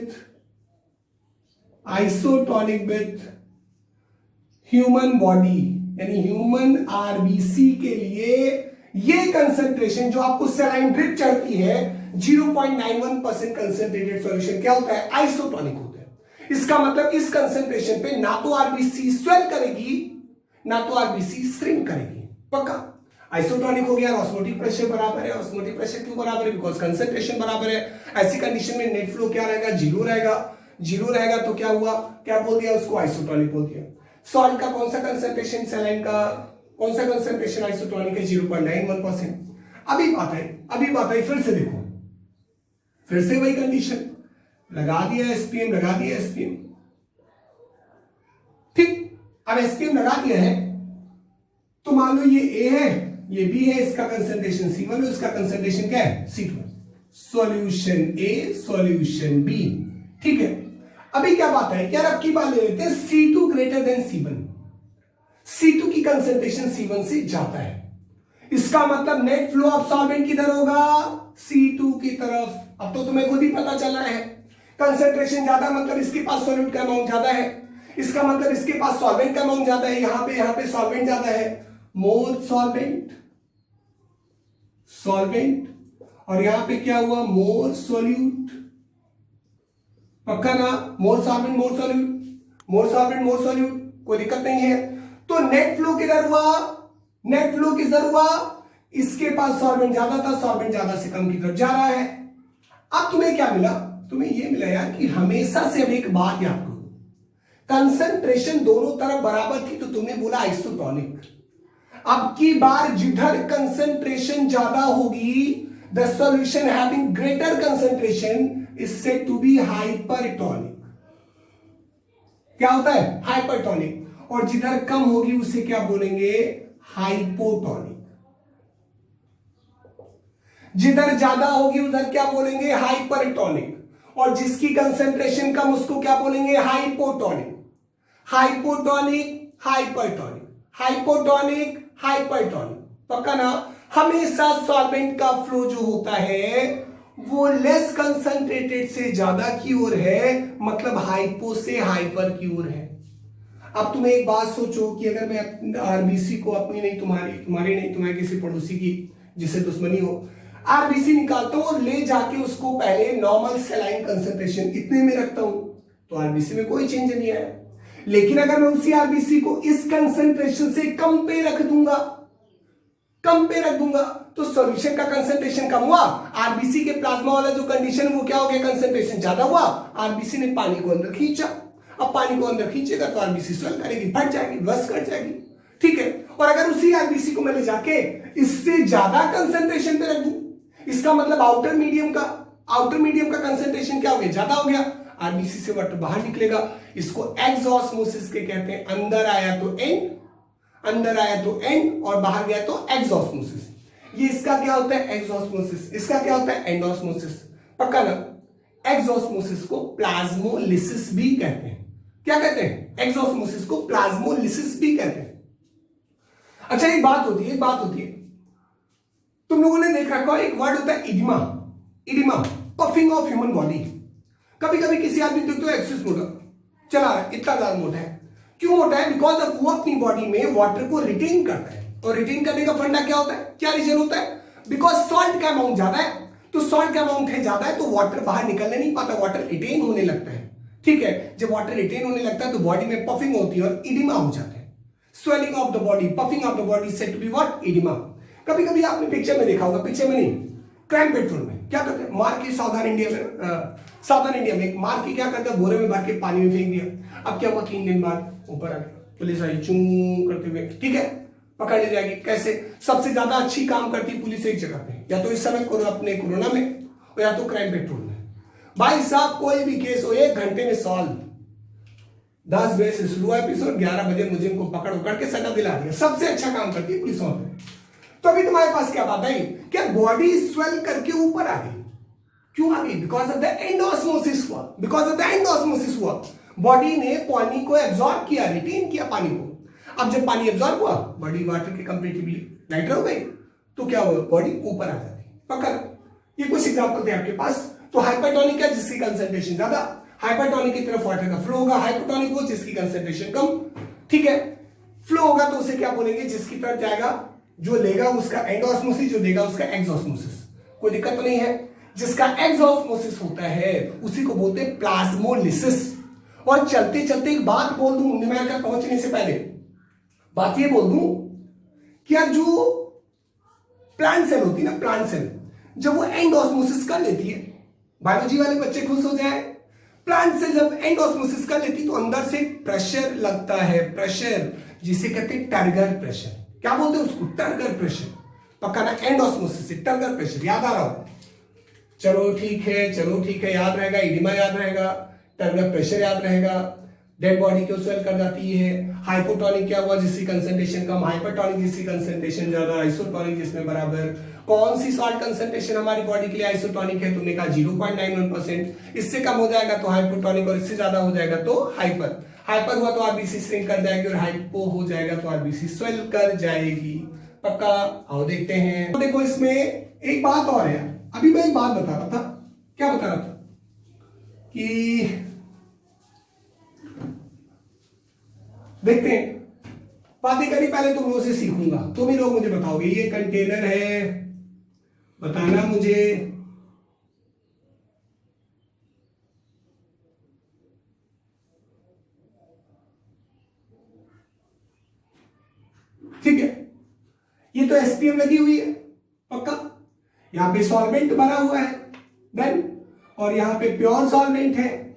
human body, यानी ह्यूमन आरबीसी के लिए ये कंसंट्रेशन जो आपको सेलाइन ड्रिप चढ़ती है, 0.91% कंसंट्रेटेड सॉल्यूशन क्या होता है, आइसोटोनिक होता है। इसका मतलब इस कंसंट्रेशन पे ना तो आरबीसी स्वेल करेगी ना तो आरबीसी श्रिंक करेगी। पक्का, आइसोटोनिक हो गया, ऑस्मोटिक प्रेशर बराबर है। ऑस्मोटिक प्रेशर क्यों बराबर है, बिकॉज कंसंट्रेशन बराबर है। ऐसी कंडीशन में नेट फ्लो क्या रहेगा, जीरो रहेगा। जीरो रहेगा तो क्या हुआ, क्या बोल दिया उसको, आइसोटोनिक बोल दिया। सॉल्ट का कौन सा कंसंट्रेशन, सेलाइन का कौन सा कंसंट्रेशन आइसोटोनिक है, 0.91%। अभी बात आई, फिर से देखो, फिर से वही कंडीशन, लगा दिया एसपीएम, ठीक। अब एसपीएम लगा दिया है तो मान लो ये ए है, ये बी है, इसका कंसंट्रेशन C1 है, इसका कंसंट्रेशन क्या है, C2। सॉल्यूशन ए, सॉल्यूशन बी, ठीक है। अभी क्या बात है, यार अब की बात ले लेते हैं C2 greater than C1। C2 की कंसंट्रेशन C1 से ज्यादा है, इसका मतलब नेट फ्लो ऑफ सॉल्वेंट किधर होगा, C2 की तरफ। अब तो तुम्हें खुद ही पता चला है, कंसंट्रेशन ज्यादा मतलब इसके पास सॉल्वेंट का अमाउंट ज्यादा है, इसका मतलब इसके पास सॉल्वेंट का अमाउंट ज्यादा है। यहां पे सॉल्वेंट ज्यादा है, मोर सॉल्वेंट, और यहां पे क्या हुआ, मोर सॉल्यूट। पक्का ना? मोर सॉल्वेंट मोर सॉल्यूट, मोर सॉल्वेंट मोर सॉल्यूट, कोई दिक्कत नहीं है। तो नेट फ्लो किधर हुआ? नेट फ्लो किधर हुआ? इसके पास सॉल्वेंट ज्यादा था, सॉल्वेंट ज्यादा से कम की तरफ जा रहा है। अब तुम्हें क्या मिला? तुम्हें यह मिला यार कि हमेशा से अब एक बात याद करो, कंसंट्रेशन दोनों तरफ बराबर थी तो तुमने बोला आइसोटोनिक। अब की बार जिधर कंसंट्रेशन ज्यादा होगी, the solution having greater concentration is said to be hypertonic. क्या होता है? हाइपरटोनिक। और जिधर कम होगी उसे क्या बोलेंगे? हाइपोटोनिक। जिधर ज्यादा होगी उधर क्या बोलेंगे? हाइपरटोनिक। और जिसकी कंसंट्रेशन कम उसको क्या बोलेंगे? Hypotonic. Hypotonic hypertonic, hypotonic hypertonic. पक्का ना? हमेशा सॉल्वेंट का फ्लो जो होता है वो लेस कंसंट्रेटेड से ज्यादा की ओर है, मतलब हाइपो से हाइपर की ओर है। अब तुम्हें एक बात सोचो कि अगर मैं आरबीसी को अपनी नहीं, तुम्हारी नहीं, तुम्हारे किसी पड़ोसी की जिससे दुश्मनी हो, आरबीसी निकालता हूं और ले जाके उसको पहले नॉर्मल सेलाइन कंसंट्रेशन इतने में रखता हूं तो आरबीसी में कोई चेंज नहीं आया। लेकिन अगर मैं उसी आरबीसी को इस कंसंट्रेशन से कम पे रख दूंगा, कम पे रख दूंगा, तो सॉल्यूशन का कंसंट्रेशन कम हुआ, आरबीसी के प्लाज्मा वाला जो कंडीशन है वो क्या हो गया? कंसंट्रेशन ज्यादा हुआ, आरबीसी ने पानी को अंदर खींचा। अब पानी को अंदर खींचेगा तो आरबीसी स्वेल करेगी, फट जाएगी, बस कर जाएगी। ठीक है। और अगर उसी आरबीसी को मैं ले जाके इससे ज्यादा कंसंट्रेशन पे रख दूं, इसका मतलब आउटर मीडियम का कंसंट्रेशन क्या हो गया? ज्यादा हो गया, आरबीसी से वाटर बाहर निकलेगा। इसको एक्सऑस्मोसिस के कहते हैं। अंदर आया तो एंड और बाहर गया तो एक्सऑस्मोसिस। ये इसका क्या होता है? एक्सऑस्मोसिस। इसका क्या होता है? एंडोस्मोसिस। पक्का ना? एक्सऑस्मोसिस को प्लाज्मोलिसिस भी कहते हैं। क्या कहते हैं? एक्सऑस्मोसिस को प्लाज्मोलिसिस भी कहते हैं। अच्छा, एक बात होती है, तुम लोगों ने देख रखा है एक वर्ड होता है oedema, puffing of human body. कभी कभी किसी आदमी देखते हो एक्सेस मोटा चला रहा है, इतना ज्यादा मोटा है। क्यों मोटा है? बिकॉज ऑफ वो अपनी बॉडी में वाटर को रिटेन करता है। और रिटेन करने का फंडा क्या होता है? क्या रीजन होता है? बिकॉज सॉल्ट का अमाउंट ज्यादा है, तो सॉल्ट का अमाउंट है ज्यादा है तो वाटर बाहर निकलने नहीं पाता, वाटर रिटेन होने लगता है। ठीक है। जब वाटर रिटेन होने लगता है तो बॉडी में पफिंग होती है और इडिमा हो जाता है। Swelling of the body, puffing of the body said to be what? Oedema. कभी कभी आपने पिक्चर में देखा होगा, पिक्चर में नहीं, क्राइम पेट्रोल में क्या करते हैं? मार के साउदर्न इंडिया में मार के क्या करते हैं? बोरे में भर के पानी में फेंक दिया। अब क्या हुआ? 3 दिन बाद ऊपर आ गया, पुलिस आई चू करते हुए, ठीक है, पकड़ ली जाएगी। कैसे? सबसे ज्यादा अच्छी काम करती पुलिस एक जगह पे, या तो इस समय अपने कोरोना में और या तो क्राइम पेट्रोल में। भाई साहब कोई भी केस हो 1 घंटे में सॉल्व। 10 बजे से शुरू एपिसोड, 11 बजे मुझे इनको पकड़ के सजा दिला दिया। सबसे अच्छा काम करती है पुलिस वहां पे। तो अभी तुम्हारे पास क्या बात आई? क्या बॉडी स्वेल करके ऊपर आ गई? क्यों आ गई? बिकॉज ऑफ द एंडोस्मोसिस हुआ। बॉडी ने पानी को एब्जॉर्ब किया, रिटेन किया पानी को। अब जब पानी एब्जॉर्ब हुआ, बॉडी वाटर के कंपेरेटिवली लाइटर हो गई, तो क्या हुआ? बॉडी ऊपर आ जाती। पकड़, ये कुछ एग्जांपल थे आपके पास। तो हाइपरटोनिक है जिसकी कंसंट्रेशन ज्यादा, हाइपरटोनिक की तरफ वाटर का फ्लो होगा। हाइपोटोनिक वो जिसकी कंसंट्रेशन कम। ठीक है। फ्लो होगा तो उसे क्या बोलेंगे? जिसकी तरफ जाएगा, जो लेगा उसका एंडोस्मोसिस, जो देगा उसका एक्सऑस्मोसिस। कोई दिक्कत तो नहीं है। जिसका एक्सऑस्मोसिस होता है उसी को बोलते हैं प्लाज्मोलिसिस। और चलते चलते एक बात बोल दूं न्यूमेरिकल पहुंचने से पहले, बात ये बोल दूं कि यार जो प्लांट सेल होती है ना, प्लांट सेल जब वो एंडोस्मोसिस कर लेती है, बायोलॉजी वाले बच्चे खुश हो जाए, प्लांट सेल जब एंडोस्मोसिस कर लेती तो अंदर से प्रेशर लगता है, प्रेशर जिसे कहते हैं टर्गर प्रेशर। क्या बोलते हैं उसको? Turgor pressure. पक्का ना? एंडोस्मोसिस से टर्गर प्रेशर याद आ रहा हो? चलो ठीक है, याद रहेगा। इडिमा याद रहेगा, टर्गर प्रेशर याद रहेगा। डेड बॉडी को स्वेल कर जाती है। हाइपोटोनिक क्या हुआ? जिसकी कंसंट्रेशन कम। हाइपरटोनिक जिसकी कंसंट्रेशन ज्यादा। आइसोटोनिक जिसमें बराबर। कौन सी सॉल्ट कंसंट्रेशन हमारी बॉडी के लिए आइसोटोनिक है? तुमने कहा 0.91%। इससे कम हो जाएगा तो हाइपोटोनिक और इससे ज्यादा हो जाएगा तो हाइपर। हाइपर हुआ तो आरबीसी श्रिंक कर जाएगी और हाइपो हो जाएगा तो आरबीसी स्वेल कर जाएगी। पक्का? आओ देखते हैं। तो देखो इसमें एक बात और है। अभी मैं एक बात बता रहा था। क्या बता रहा था? कि देखते हैं, बातें करी पहले तुम लोगों से सीखूंगा। तुम ही लोग मुझे बताओगे ये कंटेनर है, बताना मुझे। ठीक है, ये तो एसपीएम लगी हुई है पक्का। यहां पे सॉल्वेंट भरा हुआ है देन, और यहां पे प्योर सॉल्वेंट है,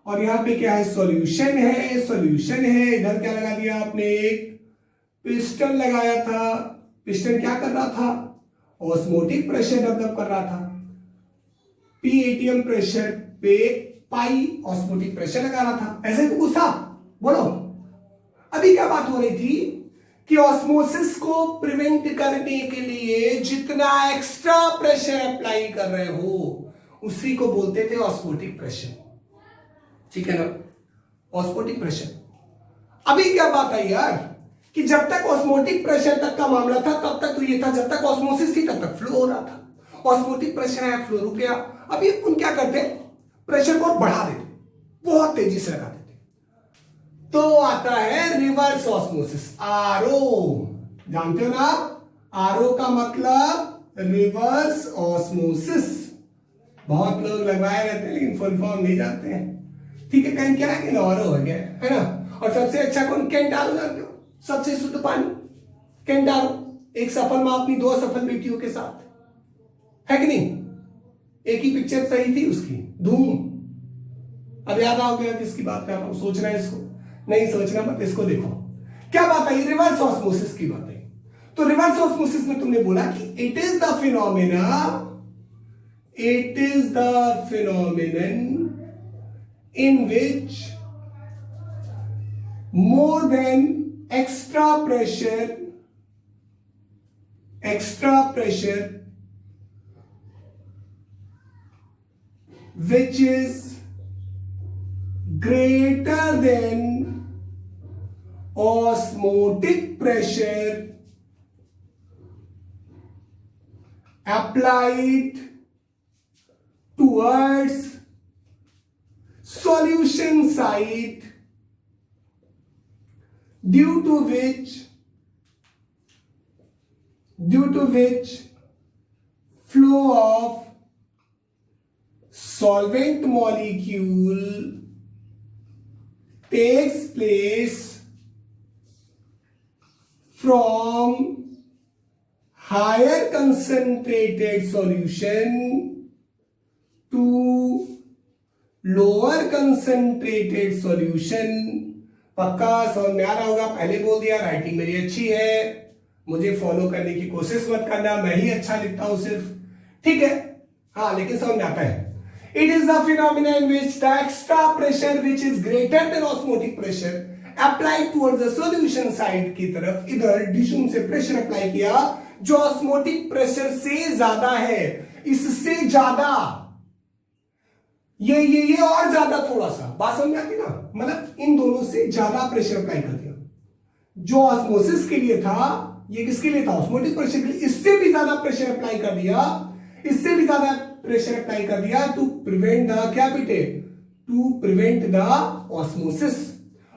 और यहां पे क्या है, सॉल्यूशन है, सॉल्यूशन है। इधर क्या लगा दिया आपने, एक पिस्टन लगाया था। पिस्टन क्या कर रहा था, ऑस्मोटिक प्रेशर डेवलप कर रहा था। पी एटीएम प्रेशर पे पाई ऑस्मोटिक प्रेशर लगा रहा था। ऐसे तो गुस्सा बोलो। अभी क्या बात हो रही थी कि ऑस्मोसिस को प्रिवेंट करने के लिए जितना एक्स्ट्रा प्रेशर अप्लाई कर रहे हो उसी को बोलते थे ऑस्मोटिक प्रेशर। ठीक है ना, ऑस्मोटिक प्रेशर। अभी क्या बात आई यार कि जब तक ऑस्मोटिक प्रेशर तक का मामला था तब तक तो ये था, जब तक ऑस्मोसिस थी तब तक फ्लो हो रहा था। ऑस्मोटिक प्रेशर है, फ्लो रुक गया। अभी उन क्या करते, प्रेशर को बढ़ा देते, बहुत तेजी से लगा देते, तो आता है रिवर्स ऑस्मोसिस, आरओ। जानते हो ना, आरओ का मतलब रिवर्स ऑस्मोसिस। बहुत लोग लगवाए रहते हैं लेकिन फुल फॉर्म नहीं जानते हैं। ठीक है, कहीं क्या है कि आरओ हो गया है ना। और सबसे अच्छा कौन, कैंटारो जानते हो, सबसे शुद्ध पानी कैंटारो। एक सफल माँ अपनी 2 सफल बेटियों के साथ, है कि नहीं। एक ही पिक्चर सही थी उसकी, धूम। अब याद आ गया किसकी बात कर रहा हूं, सोचना है इसको, नहीं सोचना मत, इसको देखो क्या बात आई, रिवर्स ऑस्मोसिस की बात आई। तो रिवर्स ऑस्मोसिस में तुमने बोला कि it is the phenomenon in which more than extra pressure which is greater than osmotic pressure applied towards solution site, due to which flow of solvent molecule takes place from higher concentrated solution to lower concentrated solution। पक्का समझ में आ रहा होगा, पहले बोल दिया, writing मेरी अच्छी है, मुझे फॉलो करने की कोशिश मत करना, मैं ही अच्छा लिखता हूं सिर्फ, ठीक है। हाँ, लेकिन समझ में आता है। It is the phenomena in which the extra pressure which is greater than osmotic pressure applied towards the solution side की तरफ, इधर डिशूम से प्रेशर अप्लाई किया जो ऑस्मोटिक प्रेशर से ज्यादा है, इससे ज्यादा, ये और ज्यादा, थोड़ा सा बात समझ आती ना, मतलब इन दोनों से ज्यादा प्रेशर अप्लाई कर दिया। जो ऑस्मोसिस के लिए था, ये किसके लिए था, ऑस्मोटिक प्रेशर के लिए, इससे भी ज्यादा प्रेशर अप्लाई कर दिया, इससे भी ज्यादा प्रेशर अप्लाई कर दिया टू प्रिवेंट द, क्या बेटे, to prevent the osmosis,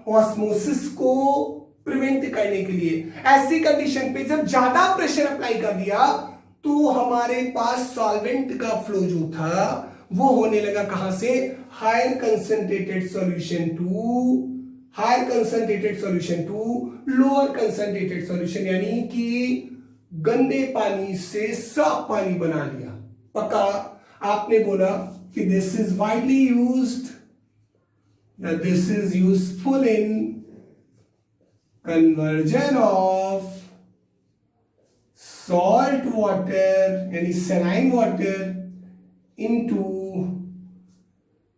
osmosis को प्रिवेंट करने के लिए। ऐसी कंडीशन पे जब ज्यादा प्रेशर अप्लाई कर दिया तो हमारे पास सॉल्वेंट का फ्लो जो था वो होने लगा कहां से, higher concentrated solution to lower concentrated solution, यानी कि गंदे पानी से साफ पानी बना लिया। पक्का आपने बोला कि this is widely used, this is useful in conversion of salt water यानी saline water into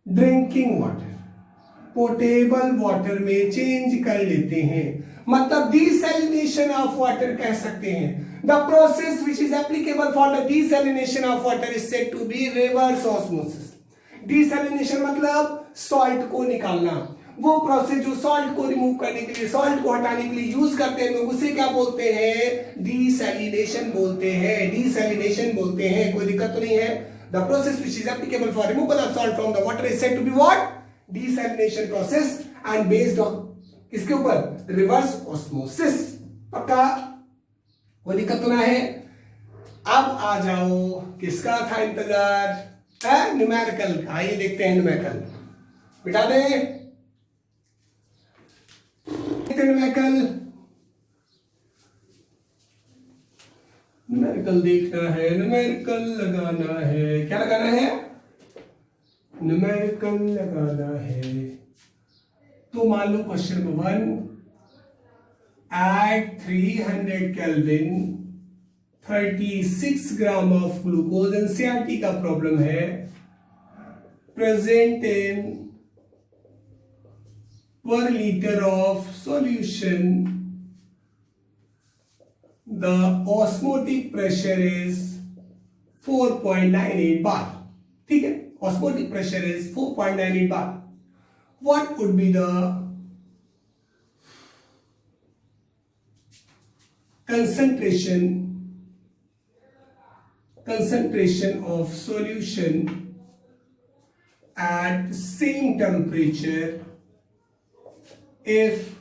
drinking water, potable water में चेंज कर लेते हैं, मतलब डिसैलिनेशन ऑफ वाटर कह सकते हैं। The process which is applicable for the desalination of water is said to be reverse osmosis. Desalination मतलब सॉल्ट को निकालना, वो प्रोसेस जो सॉल्ट को रिमूव करने के लिए, सॉल्ट को हटाने के लिए यूज करते हैं लोग, उसे क्या बोलते हैं, डिसैलिनेशन बोलते हैं, डिसैलिनेशन बोलते हैं। कोई दिक्कत तो नहीं है। The process which is applicable for removal of salt from the water is said to be what? Desalination process and based on किसके ऊपर, reverse osmosis। पक्का, कोई दिक्कत तो ना है। अब आ जाओ, किसका था इंतजार, है न्यूमेरिकल। आइए देखते हैं न्यूमेरिकल, बिठा दे न्यूमेरिकल। न्यूमेरिकल देखना है, न्यूमेरिकल लगाना है, क्या लगाना है, न्यूमेरिकल लगाना है। तो मान लो question number 1, at 300 kelvin 36 gram of glucose, NCERT का प्रॉब्लम है, present in per liter of solution the osmotic pressure is 4.98 bar. ठीक है, osmotic pressure is 4.98 bar. What would be the concentration of solution at same temperature if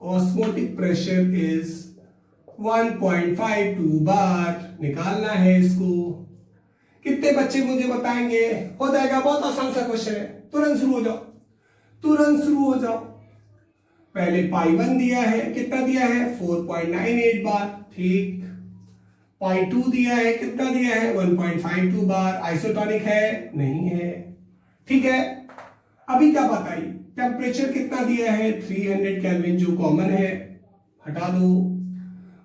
osmotic pressure is 1.52 बार? निकालना है इसको। कितने बच्चे मुझे बताएंगे? हो जाएगा, बहुत आसान सा क्वेश्चन है, तुरंत शुरू हो जाओ, तुरंत शुरू हो जाओ। पहले पाई 1 दिया है, कितना दिया है, 4.98 बार, ठीक। पाई 2 दिया है, कितना दिया है, 1.52 बार। आइसोटोनिक है, नहीं है, ठीक है। अभी क्या बताइए, टेम्परेचर कितना दिया है, 300 केल्विन, जो कॉमन है, हटा दो।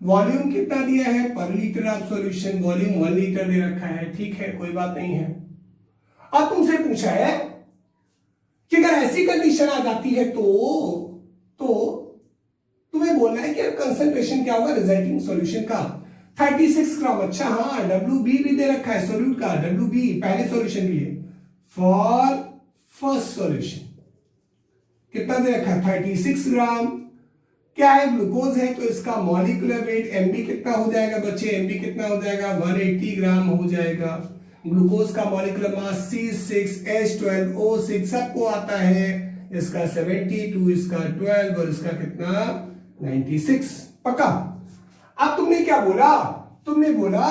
वॉल्यूम कितना दिया है, per litre of solution, volume 1 litre दे रखा है, ठीक है, कोई बात नहीं है। अब तुमसे पूछा है कि अगर ऐसी कंडीशन आ जाती है तो तुम्हें बोलना है कि कंसंट्रेशन क्या होगा रिजल्टिंग सॉल्यूशन का, 36 ग्राम। अच्छा हाँ, WB भी दे रखा है सॉल्यूट का, WB पहले सॉल्यूशन के लिए, फॉर फर्स्ट सॉल्यूशन कितना दे रखा है, 36 ग्राम। क्या है, ग्लूकोज है, तो इसका मॉलिक्यूलर वेट MB कितना हो जाएगा बच्चे, MB कितना हो जाएगा, 180 ग्राम हो जाएगा। ग्लूकोज का मॉलिक्यूलर मास C6H12O6 सबको आता है, इसका 72, इसका 12 और इसका कितना 96, पक्का। अब तुमने क्या बोला, तुमने बोला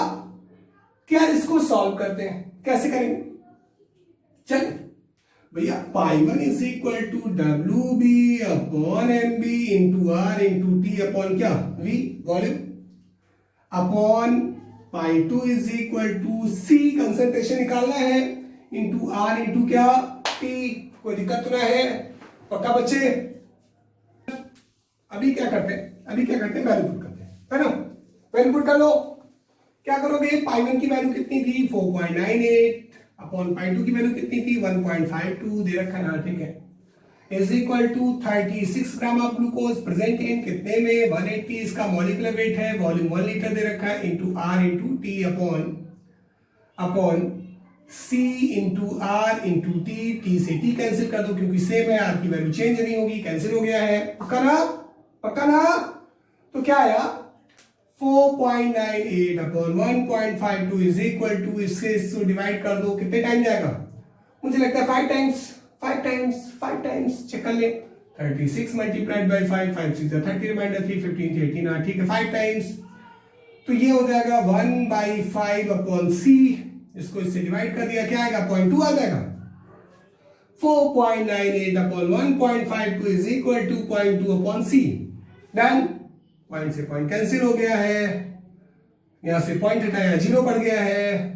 कि यार इसको सॉल्व करते हैं, कैसे करेंगे, चल भैया, pi 1 is equal to WB upon MB into R into T upon क्या, V volume, upon pi 2 is equal to C concentration निकालना है, इंटू R इंटू क्या, T। कोई दिक्कत तो ना है, पक्का बच्चे। अभी क्या करते हैं, अभी क्या करते हैं, वैल्यू पुट करते हैं, है ना, वैल्यू पुट कर लो। क्या करोगे, पाई 1 की वैल्यू कितनी थी, 4.98 अपॉन पाई 2 की वैल्यू कितनी थी, 1.52 दे रखा है, ठीक है, is equal to 36 gram of glucose present in कितने में, 180, इसका मॉलिक्यूलर वेट है, वॉल्यूम 1 लीटर दे रखा है, into R into T upon C into R into T से T कैंसिल कर दो क्योंकि सेम है, R की वैल्यू चेंज नहीं होगी, कैंसिल हो गया है, पक्का ना, पक्का ना। तो क्या आया, 4.98 अपॉन 1.52 इज इक्वल टू, इससे डिवाइड कर दो, कितने टाइम जाएगा, मुझे लगता है 5 टाइम्स चेक कर ले, 36 मल्टीप्लाइड बाई 5, 5 6 30, रिमाइंडर 3, 15 18, ठीक है, 5 टाइम्स। तो ये हो जाएगा 1/5 अपॉन C, इसको इससे डिवाइड कर दिया, क्या आएगा, 0.2 आ जाएगा। 4.98 upon 1.52 is equal to 0.2 upon C। Done, point से पॉइंट कैंसिल हो गया है, यहां से पॉइंट हटाया, 0 बढ़ गया है,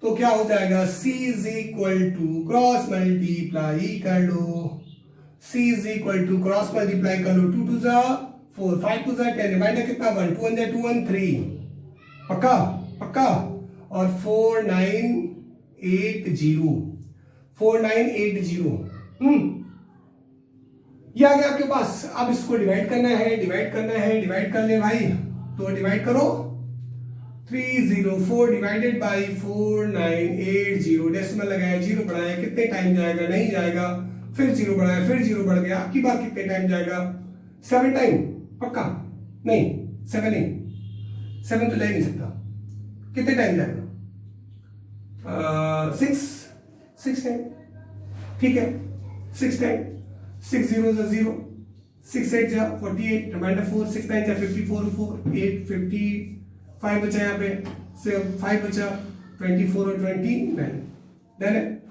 तो क्या हो जाएगा, C is equal to cross multiply कर लो, C is equal to cross multiply कर लो, 2 2 जा 4, 5 2 जा 10, रिमाइंडर कितना, 1 2 1 जा 2 1 3, पक्का पक्का। और 4980 ये आ गया आपके पास। अब इसको डिवाइड करना है, डिवाइड कर ले भाई, तो डिवाइड करो, 304 डिवाइडेड बाई 4980, डेसिमल लगाया, 0 बढ़ाया, कितने टाइम जाएगा, नहीं जाएगा, फिर 0 बढ़ाया, फिर 0 बढ़ गया, आपकी बार कितने टाइम जाएगा, 7 टाइम, पक्का, नहीं 7 नहीं, 7 तो ले नहीं सकता, कितने टाइम जाएगा, 6 टाइम, ठीक है, 6 टाइम, 6 0 0, 6 8 जा 48, रिमाइंडर 4, 6 9 जा 54, 4 8 55 बचा, यहाँ पे 5 बचा, 24 और 29, डन है,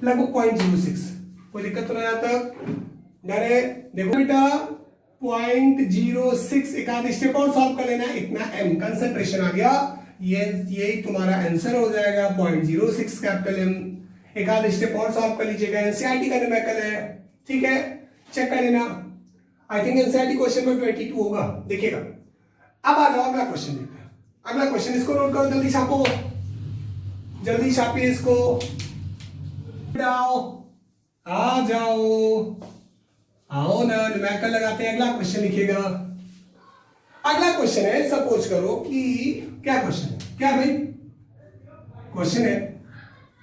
लगभग 0.06, कोई दिक्कत तो नहीं आता, डन है। देखो बेटा 0.06, एक आध स्टेप और सॉल्व कर लेना, इतना M कंसंट्रेशन आ गया, यही तुम्हारा आंसर हो जाएगा 0.06 कैपिटल एम। एक आध स्टेप और सॉल्व कर लीजिएगा, एनसीईआरटी का न्यूमेरिकल है, ठीक है, चेक कर लेना। आई थिंक एनसीईआरटी क्वेश्चन में 22 होगा, देखिएगा। अब आ जाओ अगला क्वेश्चन देखते हैं। अगला क्वेश्चन, इसको नोट करो, जल्दी छापो, जल्दी छापिए इसको, आ जाओ, आओ ना, न्यूमेरिकल लगाते हैं। अगला क्वेश्चन लिखिएगा। अगला क्वेश्चन है, सपोज करो कि क्या क्वेश्चन है, क्या भाई क्वेश्चन है,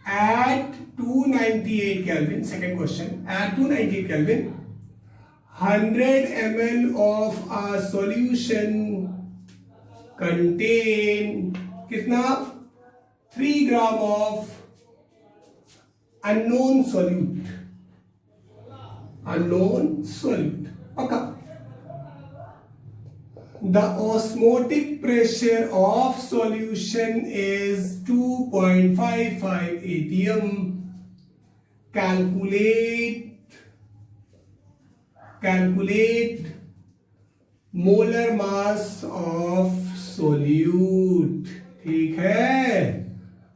at 298 Kelvin, second question, at 298 Kelvin 100 ml of a solution contain कितना 3 gram of unknown solute, पक्का। The osmotic pressure of solution is 2.55 atm. Calculate molar mass of solute। ठीक है,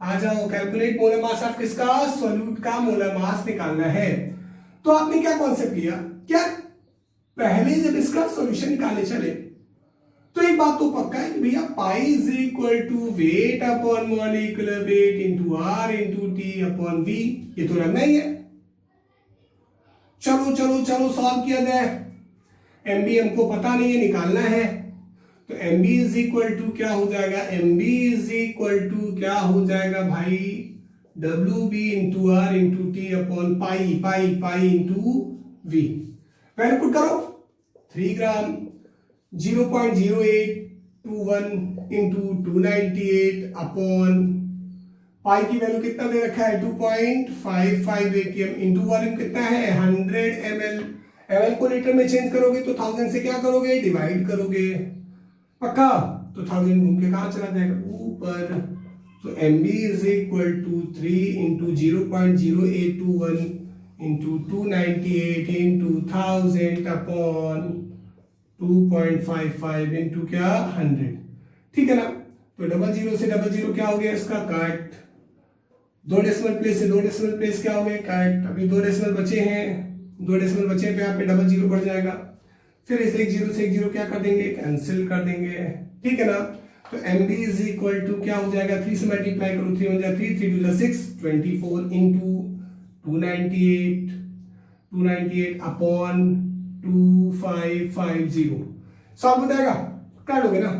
आ जाओ, कैलकुलेट मोलर मास ऑफ किसका, solute का molar mass निकालना है। तो आपने क्या कॉन्सेप्ट लिया, क्या पहले जब इसका सॉल्यूशन निकालने चले तो एक बात तो पक्का है कि भैया pi is equal to weight upon molecular weight into R into T upon V, ये तो लगना ही है। चलो चलो चलो सॉल्व किया जाए। एमबी हमको पता नहीं है, निकालना है, तो एमबी इज इक्वल टू क्या हो जाएगा, एमबी इज इक्वल टू क्या हो जाएगा भाई, W B into R into T upon pi, pi pi into V. Value put करो, 3 ग्राम 0.0821 इंटू 298 अपॉन पाई की वैल्यू कितना दे रखा है 2.55 एटीएम इंटू वॉल्यूम कितना है 100 ml। ml को लीटर में चेंज करोगे तो 1000 से क्या करोगे, डिवाइड करोगे, पक्का। तो 1000 घूम के कहां चला जाएगा, ऊपर। तो mb is equal to 3 into 0.0821 into 298 into 1000 upon 2.55 into क्या 100, ठीक है ना। तो डबल जीरो से डबल जीरो क्या हो गया, इसका कट। 2 डेसिमल प्लेस से 2 डेसिमल प्लेस क्या हो गया, कट। अभी 2 डेसिमल बचे हैं, 2 डेसिमल बचे हैं तो यहाँ पे डबल जीरो बढ़ जाएगा। फिर इस एक जीरो से एक जीरो क्या कर देंगे, कैंसिल कर देंगे, ठीक है ना। तो M B is equal to क्या हो जाएगा, 3 से मल्टीप्लाई करो, 3 1 3 3 2 6 24 इंटू 298 अपॉन 2550 सॉल्व हो जाएगा, कर लोगे ना।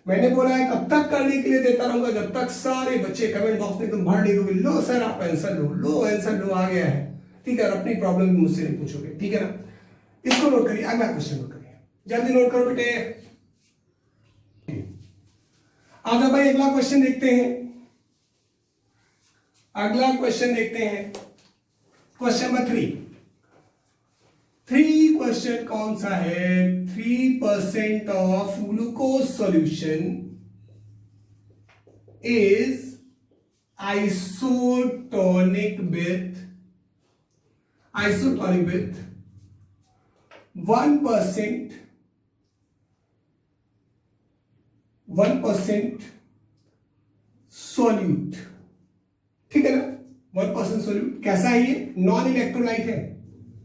मैंने बोला है कब तक करने के लिए देता रहूंगा, जब तक सारे बच्चे कमेंट बॉक्स में तुम भर नहीं दोगे, लो सर आप आंसर लो, लो आंसर लो, आ गया है, ठीक है। और अपनी प्रॉब्लम भी मुझसे नहीं पूछोगे, ठीक है ना। इसको नोट करिए, अगला क्वेश्चन नोट करिए, जल्दी नोट करो बेटे। आज भाई अगला क्वेश्चन देखते हैं, अगला क्वेश्चन देखते हैं, क्वेश्चन नंबर 3 क्वेश्चन कौन सा है, 3% of glucose solution is isotonic with 1% solute, ठीक है ना। 1% सोल्यूट कैसा है, ये नॉन इलेक्ट्रोलाइट है।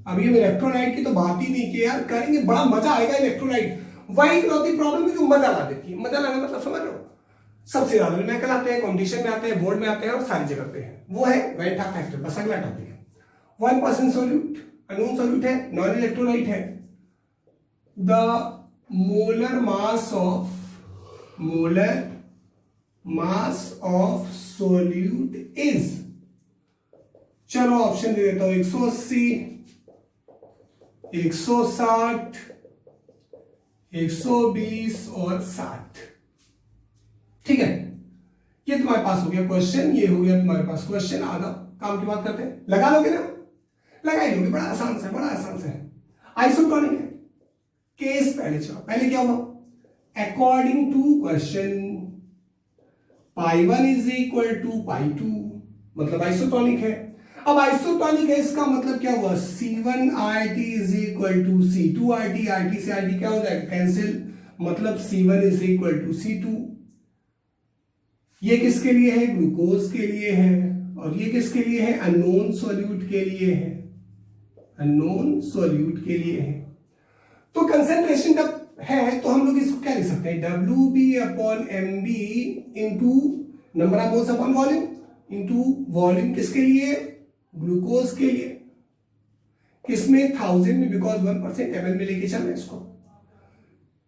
अभी हम इलेक्ट्रोलाइट की तो बात ही नहीं की यार, करेंगे बड़ा मजा आएगा। इलेक्ट्रोलाइट वही इकलौती प्रॉब्लम है जो मजा ला देती है। मजा लाना मतलब समझ रहे हो, सबसे ज्यादा न्यूमेरिकल आते हैं, कंपटीशन में आते हैं, बोर्ड में आते हैं और सारी जगह पे है, वो है वेंटा फैक्टर। बस अगला टॉपिक है 1% सोल्यूट, अननोन सोल्यूट है, नॉन इलेक्ट्रोलाइट है। The molar mass of solute is, चलो ऑप्शन दे देता हूं, 180, 160, 120 और 60, ठीक है। ये तुम्हारे पास हो गया क्वेश्चन, ये हो गया तुम्हारे पास क्वेश्चन। आधा काम की बात करते हैं, लगा लोगे ना, लगा ही लोगे, बड़ा आसान से, बड़ा आसान से। आइसोटोनिक है केस, पहले चलो, पहले क्या हुआ, according to question pi one is equal to pi two, मतलब आइसोटोनिक है। अब आइसोटोनिक है इसका मतलब क्या हुआ, C1RT is equal to C2RT, RT से RT क्या हो जाएगा, कैंसिल, मतलब C1 is equal to C2। ये किसके लिए है? ग्लूकोज के लिए है। और ये किसके लिए है? अननोन सॉल्यूट के लिए है, अननोन सॉल्यूट के लिए है। तो कंसेंट्रेशन जब है तो हम लोग इसको क्या लिख सकते हैं? WB/MB into number of moles upon volume, into volume किसके लिए? ग्लूकोज के लिए। किसमें? 1000 में, बिकॉज 1% ml में लेके चलना इसको,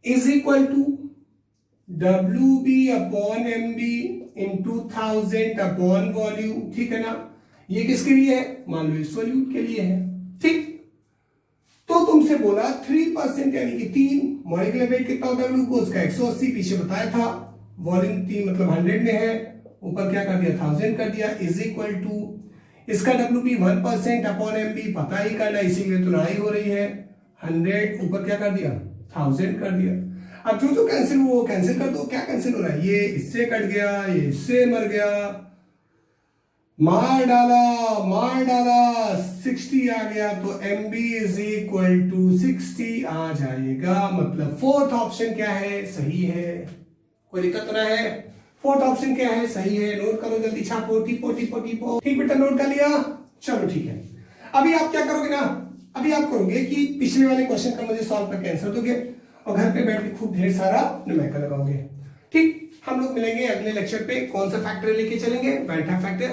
is equal to WB/MB into 1000 upon volume. ठीक है ना? ये किसके लिए है? मान लो सॉल्यूट के लिए है। ठीक, तो तुमसे बोला 3% यानी कि 3 मॉलिक्यूलर वेट कितना होता है ग्लूकोज का? 180, पीछे बताया था। वॉल्यूम 3 मतलब 100 में है, ऊपर क्या कर दिया? 1000 कर दिया, इज इक्वल टू इसका WB 1% अपॉन MB पता ही करना, इसीलिए तो लड़ाई हो रही है। 100 ऊपर क्या कर दिया? 1000 कर दिया। अब जो कैंसिल वो कैंसिल कर दो। क्या कैंसिल हो रहा है? ये इससे कट गया, ये इससे मर गया, मार डाला 60 आ गया, तो MB इज इक्वल टू 60 आ जाएगा। मतलब फोर्थ ऑप्शन क्या है? सही है। कोई दिक्कत ना है? फोर्थ ऑप्शन क्या है? सही है। नोट करो जल्दी, छापो, टिपो टिपो टिपो। ठीक बेटा, नोट कर लिया? चलो ठीक है। अभी आप क्या करोगे ना, अभी आप करोगे कि पिछले वाले क्वेश्चन का मुझे सॉल्व करके आंसर दोगे और घर पे बैठ के खूब ढेर सारा न्यूमेरिकल लगाओगे। ठीक, हम लोग मिलेंगे अगले लेक्चर पे। कौन सा फैक्टर लेके चलेंगे? बेटा फैक्टर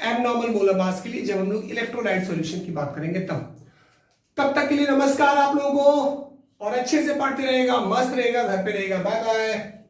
एबनॉर्मल मोलर मास के लिए, जब हम लोग इलेक्ट्रोलाइट सॉल्यूशन की बात करेंगे तब तक के लिए नमस्कार आप लोगों को, और अच्छे से पढ़ते रहेगा, मस्त रहेगा, घर पे रहेगा। Bye bye.